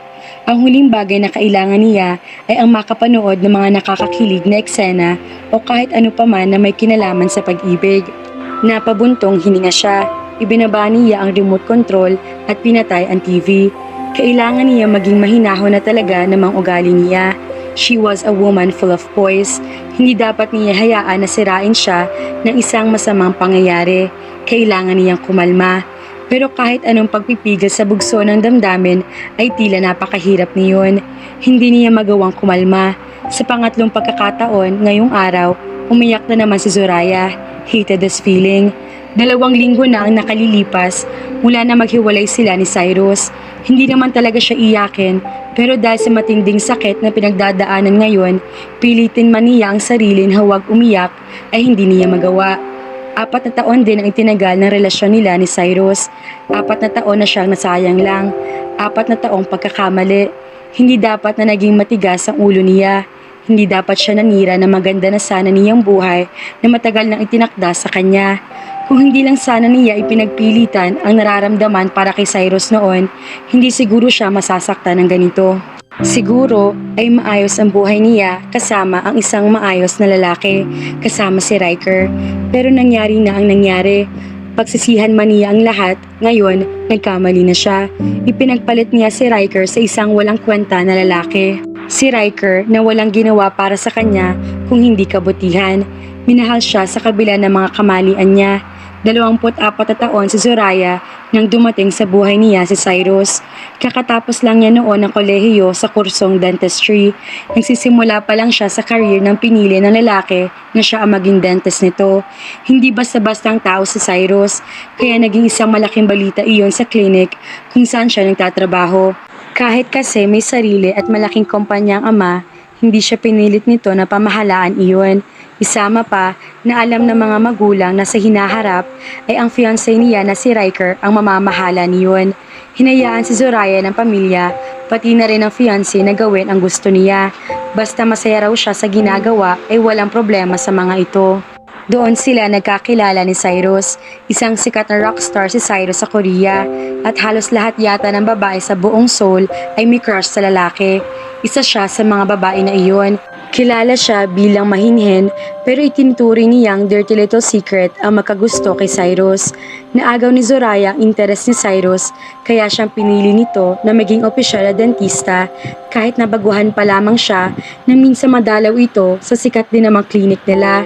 Ang huling bagay na kailangan niya ay ang makapanood ng mga nakakakilig na eksena o kahit ano pa man na may kinalaman sa pag-ibig. Napabuntong hininga siya, ibinaba niya ang remote control at pinatay ang TV. Kailangan niya maging mahinahon na talaga ng mga ugali niya. She was a woman full of poise. Hindi dapat niya hayaan na sirain siya ng isang masamang pangyayari. Kailangan niyang kumalma. Pero kahit anong pagpipigil sa bugso ng damdamin ay tila napakahirap niyon. Hindi niya magawang kumalma. Sa pangatlong pagkakataon ngayong araw, umiyak na naman si Zoraya. Hated this feeling. 2 linggo na ang nakalilipas mula na maghiwalay sila ni Cyrus. Hindi naman talaga siya iyakin, pero dahil sa matinding sakit na pinagdadaanan ngayon, pilitin man niya ang sarili na huwag umiyak ay hindi niya magawa. 4 na taon din ang itinagal ng relasyon nila ni Cyrus. 4 na taon na siyang nasayang lang. 4 na taong pagkakamali. Hindi dapat na naging matigas ang ulo niya. Hindi dapat siya nanira na maganda na sana niyang buhay na matagal nang itinakda sa kanya. Kung hindi lang sana niya ipinagpilitan ang nararamdaman para kay Cyrus noon, hindi siguro siya masasaktan ng ganito. Siguro ay maayos ang buhay niya kasama ang isang maayos na lalaki, kasama si Riker. Pero nangyari na ang nangyari. Pagsisihan man niya ang lahat, ngayon, nagkamali na siya. Ipinagpalit niya si Riker sa isang walang kwenta na lalaki. Si Riker na walang ginawa para sa kanya kung hindi kabutihan. Minahal siya sa kabila ng mga kamalian niya. 24 na taon si Zoraya nang dumating sa buhay niya si Cyrus. Kakatapos lang niya noon ng kolehiyo sa kursong dentistry. Nagsisimula pa lang siya sa career ng pinili ng lalaki na siya ang maging dentist nito. Hindi basta-bastang tao si Cyrus, kaya naging isang malaking balita iyon sa clinic kung saan siya nagtatrabaho. Kahit kasi may sarili at malaking kumpanya ang ama, hindi siya pinilit nito na pamahalaan iyon. Isama pa na alam ng mga magulang na sa hinaharap ay ang fiancé niya na si Riker ang mamamahala niyon. Hinayaan si Zoraya ng pamilya, pati na rin ang fiancé na gawin ang gusto niya. Basta masaya raw siya sa ginagawa ay walang problema sa mga ito. Doon sila nagkakilala ni Cyrus. Isang sikat na rockstar si Cyrus sa Korea at halos lahat yata ng babae sa buong Seoul ay may crush sa lalaki. Isa siya sa mga babae na iyon. Kilala siya bilang mahinhin pero itinuturing niyang dirty little secret ang magkagusto kay Cyrus. Naagaw ni Zoraya ang interes ni Cyrus kaya siyang pinili nito na maging opisyal na dentista kahit nabaguhan pa lamang siya na minsan madalaw ito sa sikat din namang klinik nila.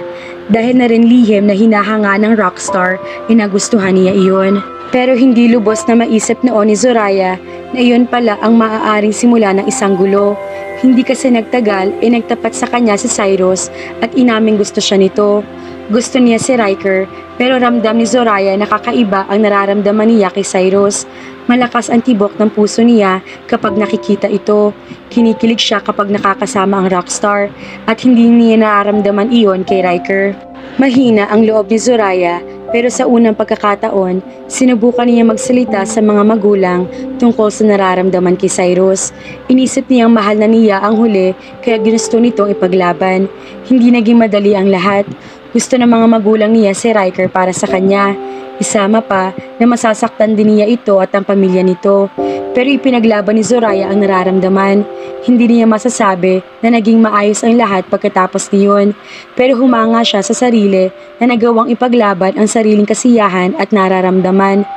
Dahil na rin lihim na hinahanga ng rockstar ay nagustuhan niya iyon. Pero hindi lubos na maisip noon ni Zoraya na iyon pala ang maaaring simula ng isang gulo. Hindi kasi nagtagal ay nagtapat sa kanya si Cyrus at inaming gusto siya nito. Gusto niya si Riker pero ramdam ni Zoraya na kakaiba ang nararamdaman niya kay Cyrus. Malakas ang tibok ng puso niya kapag nakikita ito. Kinikilig siya kapag nakakasama ang rockstar at hindi niya nararamdaman iyon kay Riker. Mahina ang loob ni Zoraya pero sa unang pagkakataon, sinubukan niya magsalita sa mga magulang tungkol sa nararamdaman kay Cyrus. Inisip niyang mahal na niya ang huli kaya ginusto nitong ipaglaban. Hindi naging madali ang lahat. Gusto ng mga magulang niya si Riker para sa kanya. Isama pa na masasaktan din niya ito at ang pamilya nito. Pero ipinaglaban ni Zoraya ang nararamdaman. Hindi niya masasabi na naging maayos ang lahat pagkatapos niyon. Pero humanga siya sa sarili na nagawang ipaglaban ang sariling kasiyahan at nararamdaman.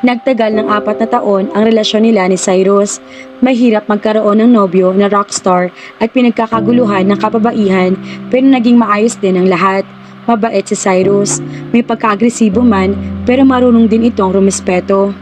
Nagtagal ng 4 na taon ang relasyon nila ni Cyrus. Mahirap magkaroon ng nobyo na rockstar at pinagkakaguluhan ng kapabaihan pero naging maayos din ang lahat. Mabait si Cyrus, may pagka-agresibo man pero marunong din itong rumespeto.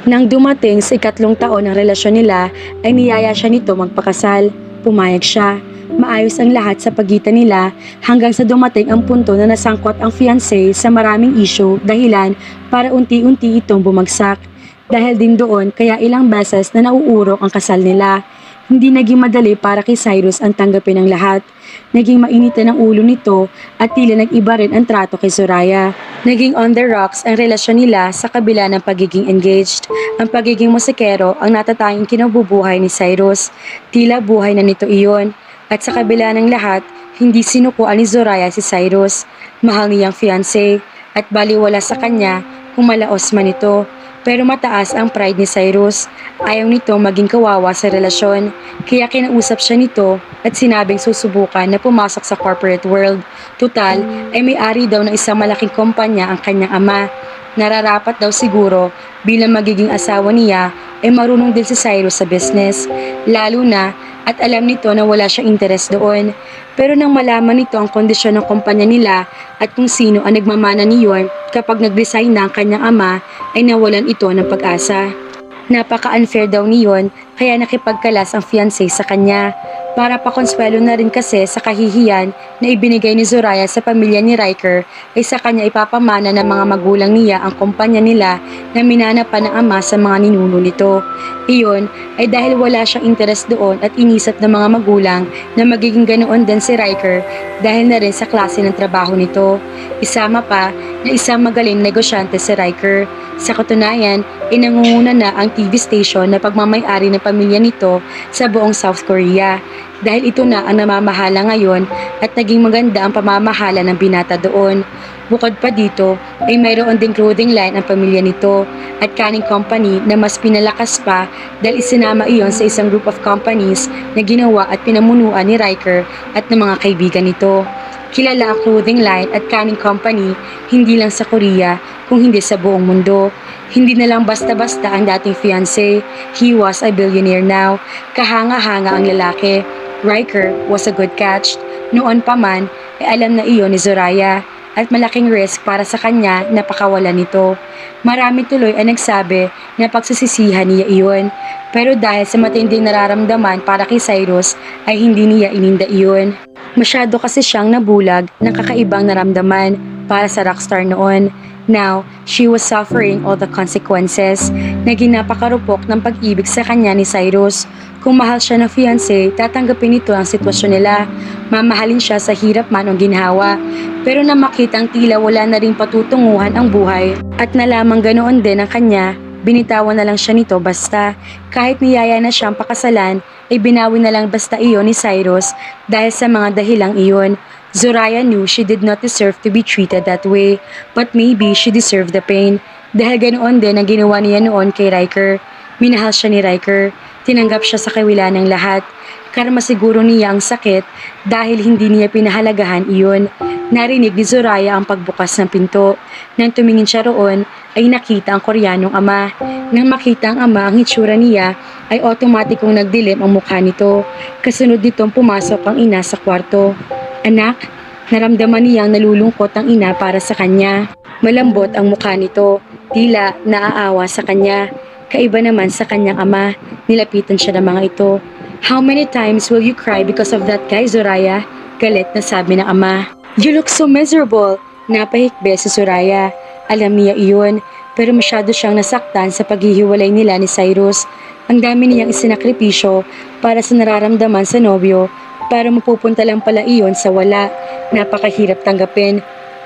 Nang dumating sa 3 taon ng relasyon nila ay niyaya siya nito magpakasal. Pumayag siya. Maayos ang lahat sa pagitan nila hanggang sa dumating ang punto na nasangkot ang fiancé sa maraming issue dahilan para unti-unti itong bumagsak. Dahil din doon kaya ilang beses na nauurok ang kasal nila. Hindi naging madali para kay Cyrus ang tanggapin ang lahat. Naging mainitan ang ulo nito at tila nag-iba rin ang trato kay Zoraya. Naging on the rocks ang relasyon nila sa kabila ng pagiging engaged. Ang pagiging musikero ang natatanging kinabubuhay ni Cyrus. Tila buhay na nito iyon. At sa kabila ng lahat, hindi sinukuan ni Zoraya si Cyrus. Mahal niyang fiancé at baliwala sa kanya kung malaos man ito. Pero mataas ang pride ni Cyrus. Ayaw nito maging kawawa sa relasyon. Kaya kinausap siya nito at sinabing susubukan na pumasok sa corporate world. Tutal ay may-ari daw ng isang malaking kumpanya ang kanyang ama. Nararapat daw siguro bilang magiging asawa niya ay marunong din si Cyrus sa business. Lalo na at alam nito na wala siyang interes doon. Pero nang malaman nito ang kondisyon ng kumpanya nila at kung sino ang nagmamana niyon kapag nag-resign na ang kanyang ama ay nawalan ito ng pag-asa. Napaka-unfair daw niyon kaya nakipagkalas ang fiancé sa kanya. Para pakonsuelo na rin kasi sa kahihiyan na ibinigay ni Zoraya sa pamilya ni Riker ay sa kanya ipapamana ng mga magulang niya ang kumpanya nila na minana pa ng ama sa mga ninuno nito. Iyon ay dahil wala siyang interes doon at inisip ng mga magulang na magiging ganoon din si Riker dahil na rin sa klase ng trabaho nito. Isama pa na isang magaling negosyante si Riker. Sa katunayan, inangunguna na ang TV station na pagmamay-ari ng pamilya nito sa buong South Korea. Dahil ito na ang namamahala ngayon at naging maganda ang pamamahala ng binata doon. Bukod pa dito ay mayroon ding clothing line ang pamilya nito at canning company na mas pinalakas pa dahil isinama iyon sa isang group of companies na ginawa at pinamunuan ni Riker at ng mga kaibigan nito. Kilala ang clothing line at canning company hindi lang sa Korea kung hindi sa buong mundo. Hindi na lang basta-basta ang dating fiancé. He was a billionaire now. Kahanga-hanga ang lalaki. Riker was a good catch. Noon pa man, alam na iyon ni Zoraya at malaking risk para sa kanya na pakawalan nito. Marami tuloy ang nagsabi na pagsisisihan niya iyon. Pero dahil sa matinding nararamdaman para kay Cyrus ay hindi niya ininda iyon. Masyado kasi siyang nabulag ng kakaibang naramdaman para sa rockstar noon. Now, she was suffering all the consequences. Naging napakarupok ng pag-ibig sa kanya ni Cyrus. Kung mahal siya ng fiancé, tatanggapin nito ang sitwasyon nila. Mamahalin siya sa hirap man o ginhawa. Pero na makitang tila wala na ring patutunguhan ang buhay at nalamang ganoon din ang kanya, binitawan na lang siya nito basta. Kahit niyaya na siyang pakasalan, ay binawi na lang basta iyon ni Cyrus dahil sa mga dahilang iyon. Zoraya knew she did not deserve to be treated that way, but maybe she deserved the pain. Dahil ganoon din ang ginawa niya noon kay Riker. Minahal siya ni Riker, tinanggap siya sa kawila ng lahat. Karma siguro niya ang sakit dahil hindi niya pinahalagahan iyon. Narinig ni Zoraya ang pagbukas ng pinto. Nang tumingin siya roon, ay nakita ang Koreanong ama. Nang makita ang ama ang hitsura niya, ay otomatikong nagdilim ang mukha nito. Kasunod nitong pumasok ang ina sa kwarto. Anak, naramdaman niyang nalulungkot ang ina para sa kanya. Malambot ang mukha nito, tila naaawa sa kanya. Kaiba naman sa kanyang ama, nilapitan siya ng mga ito. How many times will you cry because of that guy, Zoraya? Galit na sabi ng ama. You look so miserable. Napahikbe si Zoraya. Alam niya iyon, pero masyado siyang nasaktan sa paghihiwalay nila ni Cyrus. Ang dami niyang isinakripisyo para sa nararamdaman sa nobyo, para mapupunta lang pala iyon sa wala. Napakahirap tanggapin.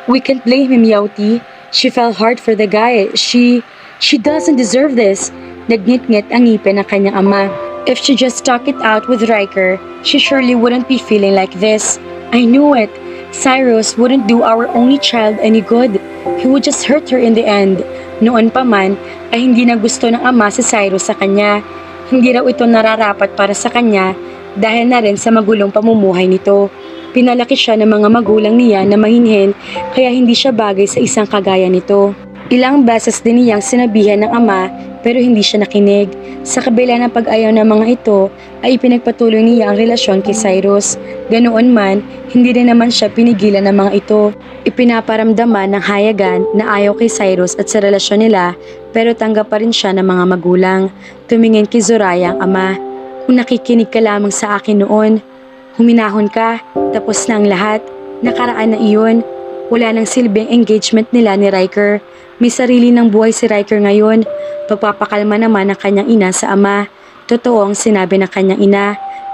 We can't blame him, Yauti. She fell hard for the guy. She doesn't deserve this. Nagngit-ngit ang ngipin ng kanyang ama. If she just stuck it out with Riker, she surely wouldn't be feeling like this. I knew it. Cyrus wouldn't do our only child any good. He would just hurt her in the end. Noon pa man, ay hindi na gusto ng ama si Cyrus sa kanya. Hindi raw ito nararapat para sa kanya dahil na rin sa magulong pamumuhay nito. Pinalaki siya ng mga magulang niya na mahinhin kaya hindi siya bagay sa isang kagaya nito. Ilang beses din niyang sinabihan ng ama pero hindi siya nakinig. Sa kabila ng pag-ayaw ng mga ito ay ipinagpatuloy niya ang relasyon kay Cyrus. Ganoon man, hindi rin naman siya pinigilan ng mga ito. Ipinaparamdaman ng hayagan na ayaw kay Cyrus at sa relasyon nila pero tanggap pa rin siya ng mga magulang. Tumingin kay Zoraya ang ama. Kung nakikinig ka lamang sa akin noon, huminahon ka, tapos na ang lahat, nakaraan na iyon. Wala nang silbing engagement nila ni Riker. May sarili ng buhay si Riker ngayon. Pagpapakalma naman ng kanyang ina sa ama. Totoo ang sinabi ng kanyang ina.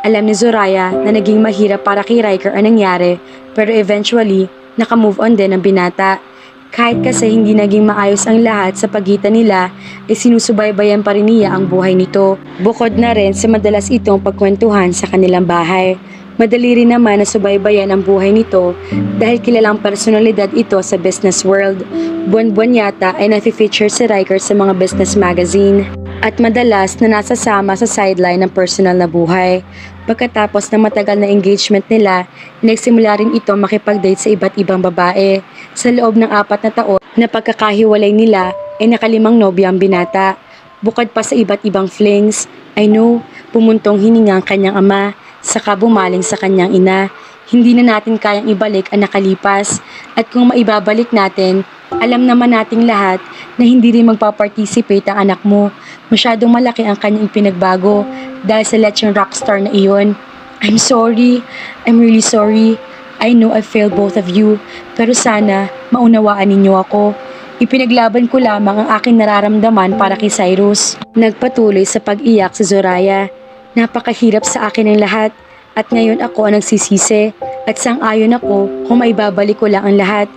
Alam ni Zoraya na naging mahirap para kay Riker ang nangyari, pero eventually, nakamove on din ang binata. Kahit kasi hindi naging maayos ang lahat sa pagitan nila, ay sinusubaybayan pa rin niya ang buhay nito. Bukod na rin sa madalas itong pagkwentuhan sa kanilang bahay. Madali rin naman na subaybayan ang buhay nito dahil kilalang personalidad ito sa business world. Buwan-buwan yata ay nafe-feature si Riker sa mga business magazine at madalas na nasasama sa sideline ng personal na buhay. Pagkatapos ng matagal na engagement nila, nagsimula rin ito makipag-date sa iba't ibang babae. Sa loob ng 4 na taon na pagkakahiwalay nila ay nakalimang nobya ang binata. Bukod pa sa iba't ibang flings, I know, pumuntong hininga ang kanyang ama, saka bumaling sa kanyang ina. Hindi na natin kayang ibalik ang nakalipas at kung maibabalik natin, alam naman nating lahat na hindi rin magpa-participate ang anak mo. Masyadong malaki ang kanyang pinagbago dahil sa lecheng rockstar na iyon. I'm sorry. I'm really sorry. I know I failed both of you, pero sana maunawaan ninyo ako. Ipinaglaban ko lamang ang aking nararamdaman para kay Cyrus. Nagpatuloy sa pag-iyak si Zoraya. Napakahirap sa akin ang lahat at ngayon ako ang nagsisisi at sang-ayon ako kung maibabalik ko lang ang lahat.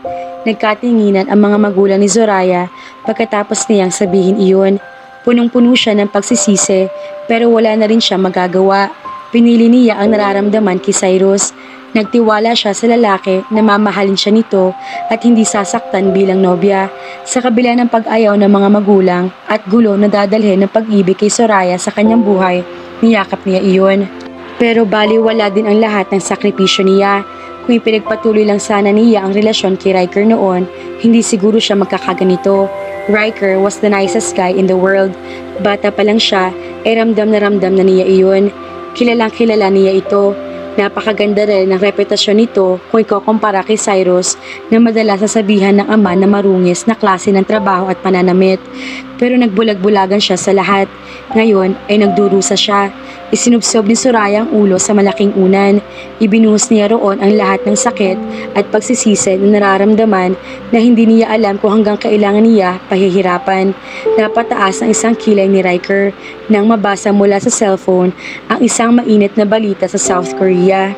Nagkatinginan ang mga magulang ni Zoraya pagkatapos niyang sabihin iyon. Punong-puno siya ng pagsisisi pero wala na rin siya magagawa. Pinili niya ang nararamdaman kay Cyrus. Nagtiwala siya sa lalaki na mamahalin siya nito at hindi sasaktan bilang nobya. Sa kabila ng pag-ayaw ng mga magulang at gulo na dadalhin ng pag-ibig kay Zoraya sa kanyang buhay, niyakap niya iyon. Pero baliwala din ang lahat ng sakripisyo niya. Kung ipinagpatuloy lang sana niya ang relasyon kay Riker noon, hindi siguro siya magkakaganito. Riker was the nicest guy in the world. Bata pa lang siya, ay ramdam na niya iyon. Kilalang kilala niya ito. Napakaganda rin ng reputasyon nito kung ikukumpara kay Cyrus na madalas sasabihan ng ama na marungis na klase ng trabaho at pananamit. Pero nagbulag-bulagan siya sa lahat. Ngayon ay nagdurusa siya. Isinubsob ni Soraya ang ulo sa malaking unan. Ibinuhos niya roon ang lahat ng sakit at pagsisisi na nararamdaman na hindi niya alam kung hanggang kailangan niya pahihirapan. Napataas ang isang kilay ni Riker nang mabasa mula sa cellphone ang isang mainit na balita sa South Korea.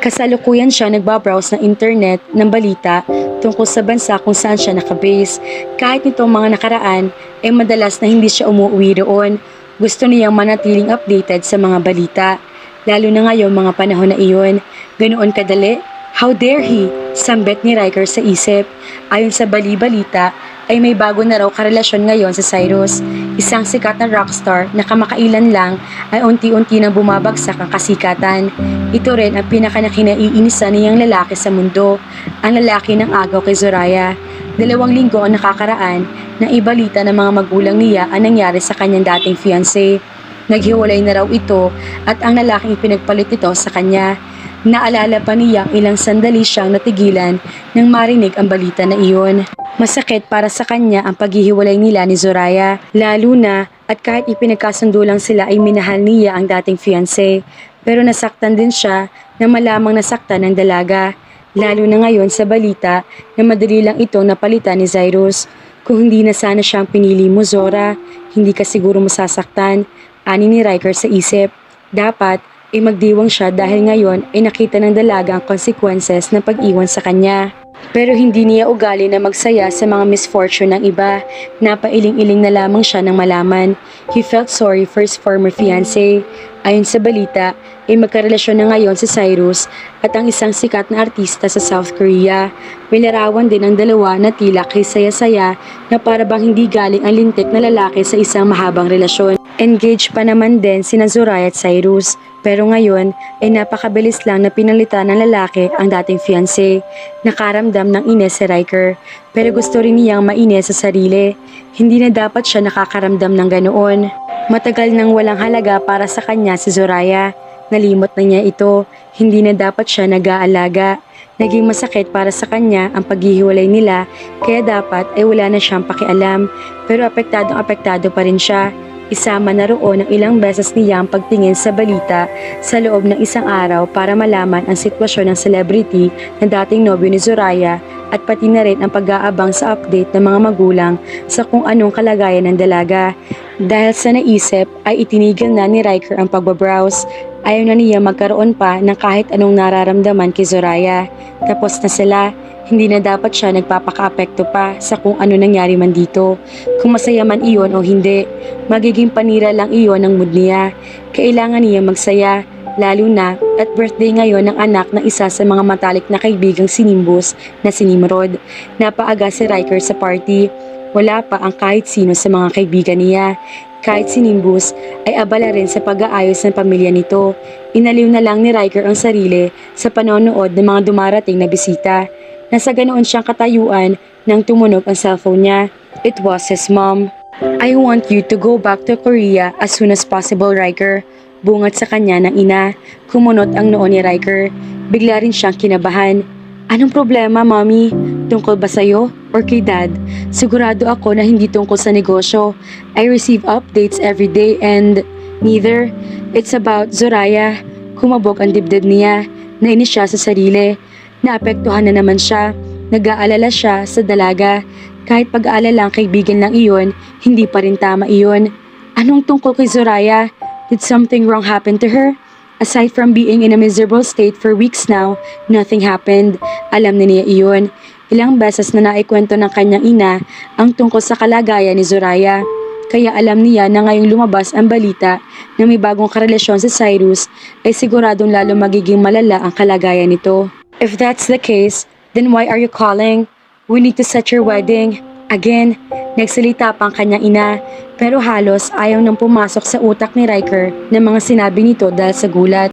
Kasalukuyan siya nagbabrowse ng internet ng balita tungkol sa bansa kung saan siya nakabase. Kahit nitong mga nakaraan ay madalas na hindi siya umuwi roon. Gusto niyang manatiling updated sa mga balita. Lalo na ngayong mga panahon na iyon. Ganoon kadali? How dare he? Sambet ni Riker sa isip. Ayon sa bali-balita, ay may bago na raw karelasyon ngayon sa Cyrus. Isang sikat na rockstar na kamakailan lang ay unti-unti nang bumabagsak ang kasikatan. Ito rin ang pinaka-nakinaiinisan niyang lalaki sa mundo, ang lalaki ng agaw kay Zoraya. 2 linggo ang nakakaraan na ibalita ng mga magulang niya ang nangyari sa kanyang dating fiancé. Naghiwalay na raw ito at ang lalaking ipinagpalit ito sa kanya. Naalala pa niya ilang sandali siyang natigilan nang marinig ang balita na iyon. Masakit para sa kanya ang paghihiwalay nila ni Zoraya, lalo na at kahit ipinagkasundo lang sila ay minahal niya ang dating fiancé. Pero nasaktan din siya na malamang nasaktan ng dalaga, lalo na ngayon sa balita na madali lang itong napalitan ni Cyrus. Kung hindi na sana siyang pinili mo, Zora, hindi ka siguro masasaktan, ani ni Riker sa isip. Dapat ay magdiwang siya dahil ngayon ay nakita ng dalaga ang consequences ng pag-iwan sa kanya. Pero hindi niya ugali na magsaya sa mga misfortune ng iba. Napailing-iling na lamang siya nang malaman. He felt sorry for his former fiancé. Ayon sa balita, ay magkarelasyon na ngayon si Cyrus at ang isang sikat na artista sa South Korea. May larawan din ang dalawa na tila kay saya-saya na para bang hindi galing ang lintik na lalaki sa isang mahabang relasyon. Engaged pa naman din sina Zoraya at Cyrus. Pero ngayon ay napakabilis lang na pinalitan ng lalaki ang dating fiancé. Nakaramdam ng ines si Riker, pero gusto rin niyang maines sa sarili. Hindi na dapat siya nakakaramdam ng ganoon. Matagal nang walang halaga para sa kanya si Zoraya. Nalimot na niya ito, hindi na dapat siya nag-aalaga. Naging masakit para sa kanya ang paghihiwalay nila, kaya dapat ay wala na siyang pakialam. Pero apektado pa rin siya. Isama na roon ang ilang beses niya ang pagtingin sa balita sa loob ng isang araw para malaman ang sitwasyon ng celebrity na dating nobyo ni Zoraya at pati na rin ang pag-aabang sa update ng mga magulang sa kung anong kalagayan ng dalaga. Dahil sa naisip ay itinigil na ni Riker ang pagbabrowse. Ayaw na niya magkaroon pa ng kahit anong nararamdaman kay Zoraya. Tapos na sila. Hindi na dapat siya nagpapaka-apekto pa sa kung ano nangyari man dito. Kung masaya man iyon o hindi, magiging panira lang iyon ang mood niya. Kailangan niya magsaya, lalo na at birthday ngayon ng anak ng isa sa mga matalik na kaibigang si Nimbus na si Nimrod. Napaaga si Riker sa party. Wala pa ang kahit sino sa mga kaibigan niya. Kahit si Nimbus ay abala rin sa pag-aayos ng pamilya nito. Inaliw na lang ni Riker ang sarili sa panonood ng mga dumarating na bisita. Nasa ganoon siyang katayuan nang tumunog ang cellphone niya. It was his mom. I want you to go back to Korea as soon as possible, Riker. Bungad sa kanya ng ina. Kumunot ang noo ni Riker. Bigla rin siyang kinabahan. Anong problema, Mommy? Tungkol ba sa'yo or kay Dad? Sigurado ako na hindi tungkol sa negosyo. I receive updates every day and neither. It's about Zoraya. Kumabog ang dibdib niya. Nainis siya sa sarili. Naapektuhan na naman siya. Nag-aalala siya sa dalaga. Kahit pag-aalala ang kaibigan lang iyon, hindi pa rin tama iyon. Anong tungkol kay Zoraya? Did something wrong happen to her? Aside from being in a miserable state for weeks now, nothing happened. Alam na niya iyon. Ilang beses na naikwento ng kanyang ina ang tungkol sa kalagayan ni Zoraya. Kaya alam niya na ngayong lumabas ang balita na may bagong karelasyon si Cyrus ay siguradong lalo magiging malala ang kalagayan nito. If that's the case, then why are you calling? We need to set your wedding. Again, nagsalita pa ang kanyang ina, pero halos ayaw nang pumasok sa utak ni Riker ng mga sinabi nito dahil sa gulat.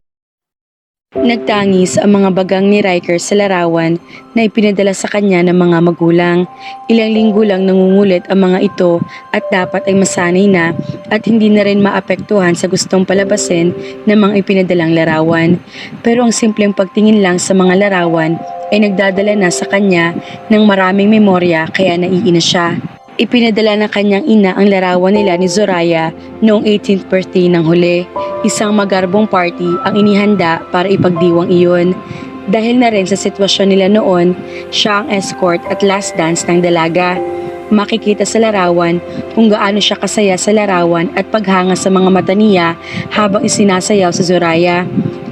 Nagtangis ang mga bagang ni Riker sa larawan na ipinadala sa kanya ng mga magulang. Ilang linggo lang nangungulit ang mga ito at dapat ay masanay na at hindi na rin maapektuhan sa gustong palabasin ng mga ipinadalang larawan. Pero ang simpleng pagtingin lang sa mga larawan ay nagdadala na sa kanya ng maraming memorya kaya naiina siya. Ipinadala ng kanyang ina ang larawan nila ni Zoraya noong 18th birthday ng huli. Isang magarbong party ang inihanda para ipagdiwang iyon. Dahil na rin sa sitwasyon nila noon, siya ang escort at last dance ng dalaga. Makikita sa larawan kung gaano siya kasaya sa larawan at paghanga sa mga mata niya habang isinasayaw sa Zoraya.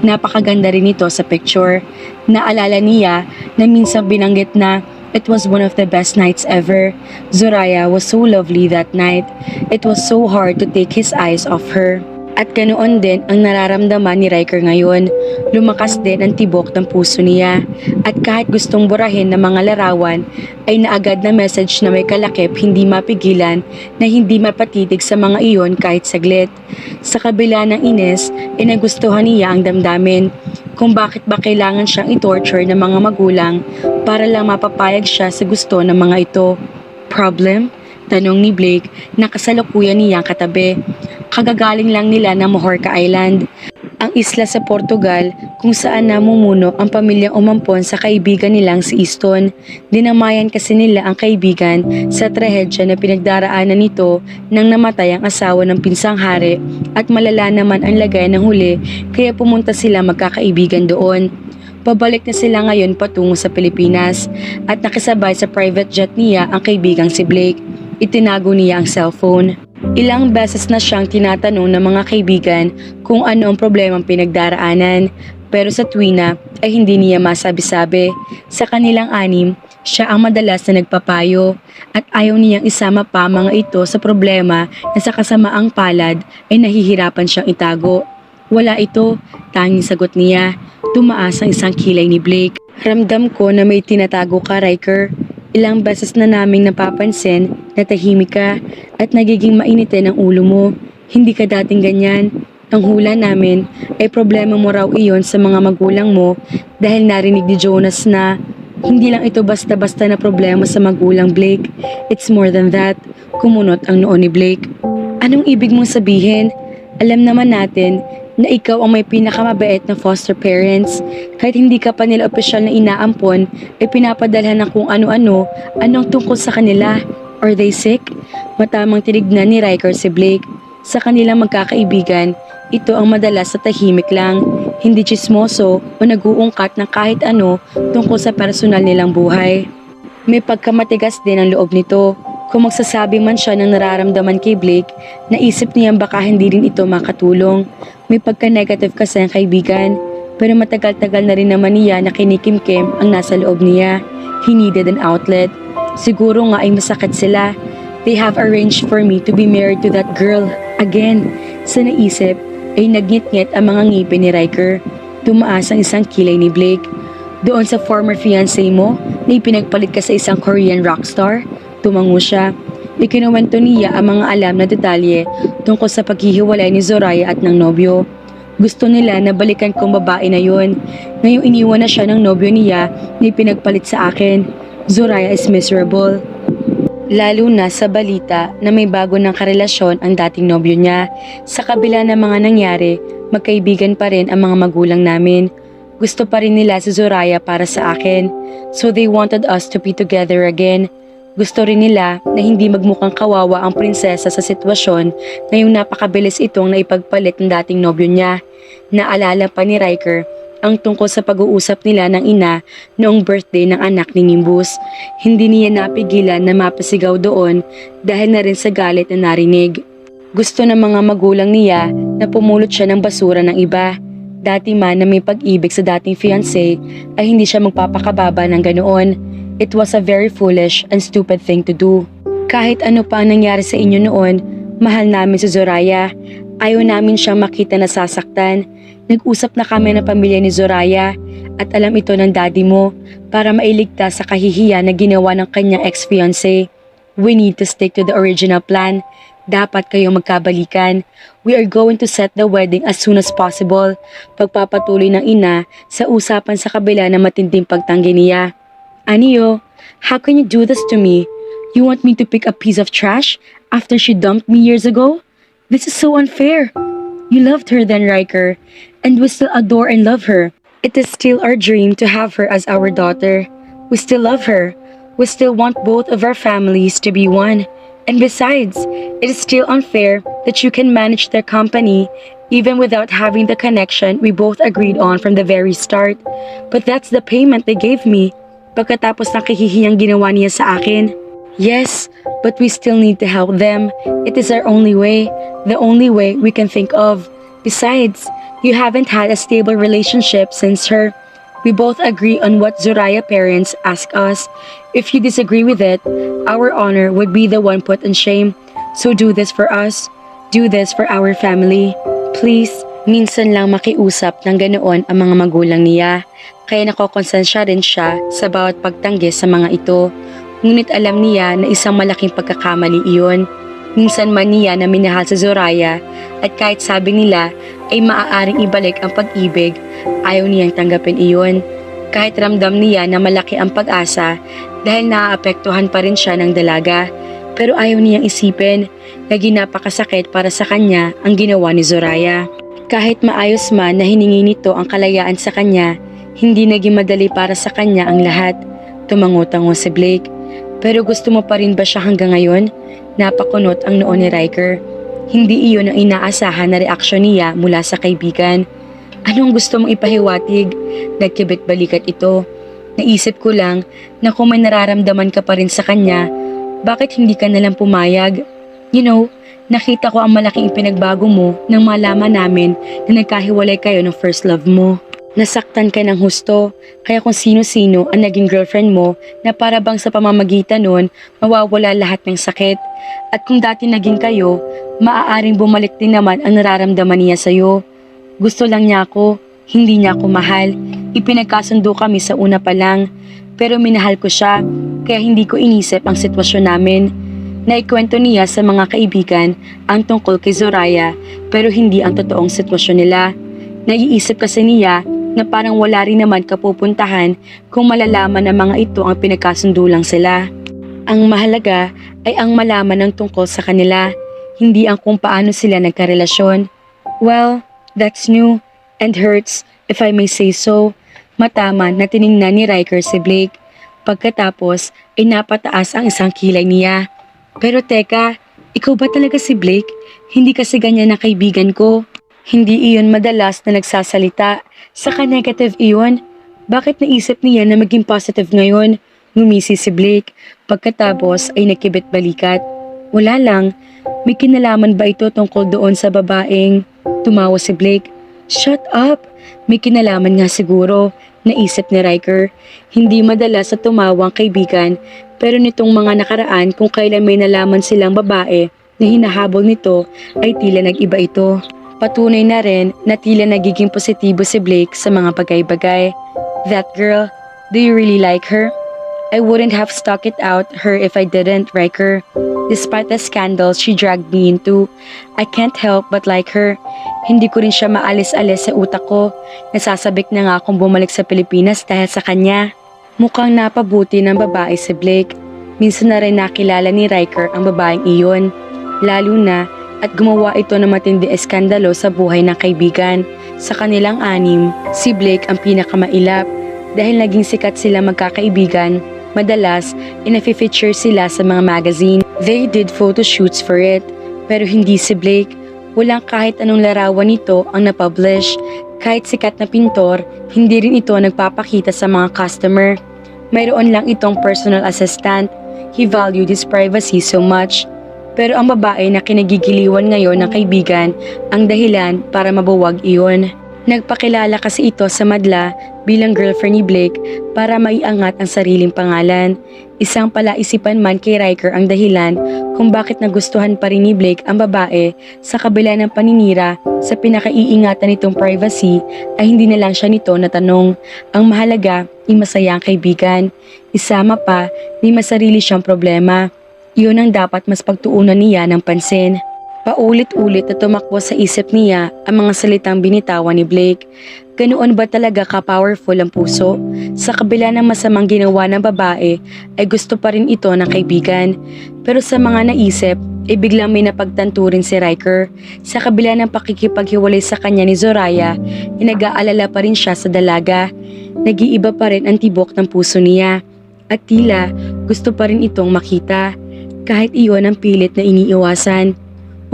Napakaganda rin ito sa picture. Naalala niya na minsang binanggit na it was one of the best nights ever. Zoraya was so lovely that night. It was so hard to take his eyes off her. At ganoon din ang nararamdaman ni Riker ngayon. Lumakas din ang tibok ng puso niya. At kahit gustong burahin ng mga larawan, ay naagad na message na may kalakip hindi mapigilan na hindi mapatitig sa mga iyon kahit saglit. Sa kabila ng inis, ay nagustuhan niya ang damdamin. Kung bakit ba kailangan siyang i-torture ng mga magulang para lang mapapayag siya sa gusto ng mga ito. Problem? Tanong ni Blake na kasalukuyan niyang katabi. Kagagaling lang nila ng Majorca Island, ang isla sa Portugal kung saan namumuno ang pamilyang umampon sa kaibigan nilang si Easton. Dinamayan kasi nila ang kaibigan sa trahedya na pinagdaraanan nito nang namatay ang asawa ng pinsang hari at malala naman ang lagay ng huli kaya pumunta sila magkakaibigan doon. Pabalik na sila ngayon patungo sa Pilipinas at nakisabay sa private jet niya ang kaibigang si Blake. Itinago niya ang cellphone. Ilang beses na siyang tinatanong ng mga kaibigan kung ano ang problemang pinagdaraanan, pero sa tuwina ay hindi niya masabi-sabi. Sa kanilang anim, siya ang madalas na nagpapayo at ayaw niyang isama pa mga ito sa problema na sa kasamaang palad ay nahihirapan siyang itago. Wala ito, tanging sagot niya. Tumaas ang isang kilay ni Blake. Ramdam ko na may tinatago ka, Riker. Ilang beses na naming napapansin na tahimik ka at nagiging mainitin ang ulo mo. Hindi ka dating ganyan. Ang hula namin ay problema mo raw iyon sa mga magulang mo dahil narinig ni Jonas na hindi lang ito basta-basta na problema sa magulang, Blake. It's more than that. Kumunot ang noo ni Blake. Anong ibig mong sabihin? Alam naman natin na ikaw ang may pinakamabait na foster parents. Kahit hindi ka pa nila opisyal na inaampon, ay pinapadalhan ng kung ano-ano, anong tungkol sa kanila. Are they sick? Matamang tinignan ni Riker si Blake. Sa kanilang magkakaibigan, ito ang madalas sa tahimik lang, hindi chismoso o nag-uungkat ng kahit ano tungkol sa personal nilang buhay. May pagkamatigas din ang loob nito. Kung magsasabi man siya ng nararamdaman kay Blake, naisip niyang baka hindi rin ito makatulong. May pagka-negative kasi ang kaibigan, pero matagal-tagal na rin naman niya na kinikimkim ang nasa loob niya. He needed an outlet. Siguro nga ay masakit sila. They have arranged for me to be married to that girl. Again, sa naisip ay nagngit-ngit ang mga ngipin ni Riker. Tumaas ang isang kilay ni Blake. Doon sa former fiancé mo, na ipinagpalit ka sa isang Korean rockstar? Tumango siya. Ikinuwento niya ang mga alam na detalye tungkol sa paghihiwalay ni Zoraya at ng nobyo. Gusto nila na balikan kong babae na yon. Ngayong iniwan na siya ng nobyo niya na ipinagpalit sa akin. Zoraya is miserable. Lalo na sa balita na may bago ng karelasyon ang dating nobyo niya. Sa kabila ng mga nangyari, magkaibigan pa rin ang mga magulang namin. Gusto pa rin nila si Zoraya para sa akin. So they wanted us to be together again. Gusto rin nila na hindi magmukhang kawawa ang prinsesa sa sitwasyon ngayong napakabilis itong naipagpalit ng dating nobyo niya. Naalala pa ni Riker ang tungkol sa pag-uusap nila ng ina noong birthday ng anak ni Nimbus. Hindi niya napigilan na mapasigaw doon dahil na rin sa galit na narinig. Gusto ng mga magulang niya na pumulot siya ng basura ng iba. Dati man na may pag-ibig sa dating fiancé ay hindi siya magpapakababa ng ganoon. It was a very foolish and stupid thing to do. Kahit ano pa ang nangyari sa inyo noon, mahal namin si Zoraya. Ayaw namin siyang makita na sasaktan. Nag-usap na kami ng pamilya ni Zoraya at alam ito ng daddy mo para mailigtas sa kahihiyan na ginawa ng kanyang ex-fiancé. We need to stick to the original plan. Dapat kayong magkabalikan. We are going to set the wedding as soon as possible. Pagpapatuloy ng ina sa usapan sa kabila ng matinding pagtanggi niya. Aniyo, how can you do this to me? You want me to pick a piece of trash after she dumped me years ago? This is so unfair. You loved her then, Riker, and we still adore and love her. It is still our dream to have her as our daughter. We still love her. We still want both of our families to be one. And besides, it is still unfair that you can manage their company even without having the connection we both agreed on from the very start. But that's the payment they gave me pagkatapos ng kahihiyang ginawa niya sa akin. Yes, but we still need to help them. It is our only way, the only way we can think of. Besides, you haven't had a stable relationship since her. We both agree on what Zoraya parents ask us. If you disagree with it, our honor would be the one put in shame. So do this for us. Do this for our family. Please. Minsan lang makiusap ng ganoon ang mga magulang niya. Kaya nakokonsensya rin siya sa bawat pagtanggi sa mga ito. Ngunit alam niya na isang malaking pagkakamali iyon. Minsan man niya na minahal sa Zoraya at kahit sabi nila ay maaaring ibalik ang pag-ibig, ayaw niyang tanggapin iyon. Kahit ramdam niya na malaki ang pag-asa dahil naaapektuhan pa rin siya ng dalaga. Pero ayaw niyang isipin na ginapakasakit para sa kanya ang ginawa ni Zoraya. Kahit maayos man na hiningi nito ang kalayaan sa kanya, hindi naging madali para sa kanya ang lahat. Tumango-tango si Blake. Pero gusto mo pa rin ba siya hanggang ngayon? Napakunot ang noo ni Riker. Hindi iyon ang inaasahan na reaksyon niya mula sa kaibigan. Anong gusto mong ipahiwatig? Nagkibit balikat ito. Naisip ko lang na kung may nararamdaman ka pa rin sa kanya, bakit hindi ka nalang pumayag? You know, nakita ko ang malaking pinagbago mo nang malaman namin na nagkahiwalay kayo ng first love mo. Nasaktan ka ng husto, kaya kung sino-sino ang naging girlfriend mo na para bang sa pamamagitan nun, mawawala lahat ng sakit. At kung dati naging kayo, maaaring bumalik din naman ang nararamdaman niya sa'yo. Gusto lang niya ako, hindi niya ako mahal. Ipinagkasundo kami sa una pa lang, pero minahal ko siya, kaya hindi ko inisip ang sitwasyon namin. Naikwento niya sa mga kaibigan ang tungkol kay Zoraya, pero hindi ang totoong sitwasyon nila. Naiisip kasi niya na parang wala rin naman kapupuntahan kung malalaman ng mga ito ang pinagkasundo lang sila. Ang mahalaga ay ang malaman ng tungkol sa kanila, hindi ang kung paano sila nagkarelasyon. Well, that's new and hurts if I may say so. Matama na tiningnan ni Riker si Blake. Pagkatapos ay napataas ang isang kilay niya. Pero teka, ikaw ba talaga si Blake? Hindi kasi ganyan na kaibigan ko. Hindi iyon madalas na nagsasalita. Saka negative iyon. Bakit naisip niya na maging positive ngayon? Ngumisi si Blake. Pagkatapos ay nakibit balikat. Wala lang. May kinalaman ba ito tungkol doon sa babaeng? Tumawa si Blake. Shut up! May kinalaman nga siguro. Naisip ni Riker. Hindi madalas sa tumawa ang kaibigan. Pero nitong mga nakaraan kung kailan may nalaman silang babae na hinahabol nito ay tila nag-iba ito. Patunay na rin na tila nagiging positibo si Blake sa mga bagay-bagay. That girl, do you really like her? I wouldn't have stuck it out her if I didn't, Riker. Despite the scandals she dragged me into, I can't help but like her. Hindi ko rin siya maalis-alis sa utak ko. Nasasabik na nga akong bumalik sa Pilipinas dahil sa kanya. Mukhang napabuti ng babae si Blake. Minsan na rin nakilala ni Riker ang babaeng iyon. Lalo na at gumawa ito ng matindi eskandalo sa buhay ng kaibigan. Sa kanilang anim, si Blake ang pinakamailap. Dahil naging sikat sila magkakaibigan, madalas ina-feature sila sa mga magazine. They did photo shoots for it. Pero hindi si Blake. Walang kahit anong larawan nito ang na-publish. Kahit sikat na pintor, hindi rin ito nagpapakita sa mga customer. Mayroon lang itong personal assistant. He valued his privacy so much. Pero ang babae na kinagigiliwan ngayon ng kaibigan ang dahilan para mabuwag iyon. Nagpakilala kasi ito sa madla bilang girlfriend ni Blake para maiangat ang sariling pangalan. Isang palaisipan man kay Riker ang dahilan kung bakit nagustuhan pa rin ni Blake ang babae sa kabila ng paninira sa pinakaiingatan nitong privacy ay hindi na lang siya nito natanong. Ang mahalaga ay masaya ang kaibigan. Isama pa, may masarili siyang problema. Iyon ang dapat mas pagtuunan niya ng pansin. Paulit-ulit na tumakbo sa isip niya ang mga salitang binitawan ni Blake. Ganoon ba talaga ka-powerful ang puso? Sa kabila ng masamang ginawa ng babae, ay gusto pa rin ito ng kaibigan. Pero sa mga naisip, ay biglang may napagtanto rin si Riker. Sa kabila ng pakikipaghiwalay sa kanya ni Zoraya, nag-aalala pa rin siya sa dalaga. Nag-iiba pa rin ang tibok ng puso niya. At tila, gusto pa rin itong makita. Kahit iyon ang pilit na iniiwasan.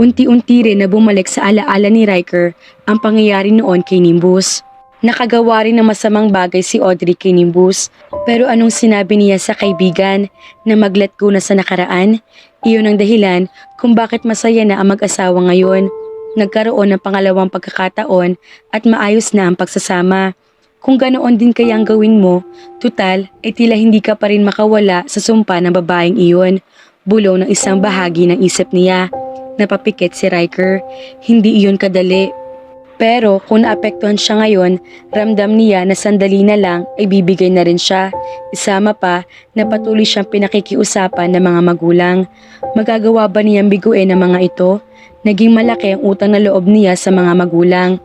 Unti-unti rin na bumalik sa alaala ni Riker ang pangyayari noon kay Nimbus. Nakagawa rin ng masamang bagay si Audrey kay Nimbus. Pero anong sinabi niya sa kaibigan na mag-let go na sa nakaraan? Iyon ang dahilan kung bakit masaya na ang mag-asawa ngayon. Nagkaroon ng pangalawang pagkakataon at maayos na ang pagsasama. Kung ganoon din kaya ang gawin mo, tutal ay tila hindi ka pa rin makawala sa sumpa ng babaeng iyon. Bulong ng isang bahagi ng isip niya. Napapikit si Riker. Hindi iyon kadali. Pero kung naapektuhan siya ngayon, ramdam niya na sandali na lang ay bibigay na rin siya. Isama pa na patuloy siyang pinakikiusapan ng mga magulang. Magagawa ba niyang biguin ang mga ito? Naging malaki ang utang na loob niya sa mga magulang.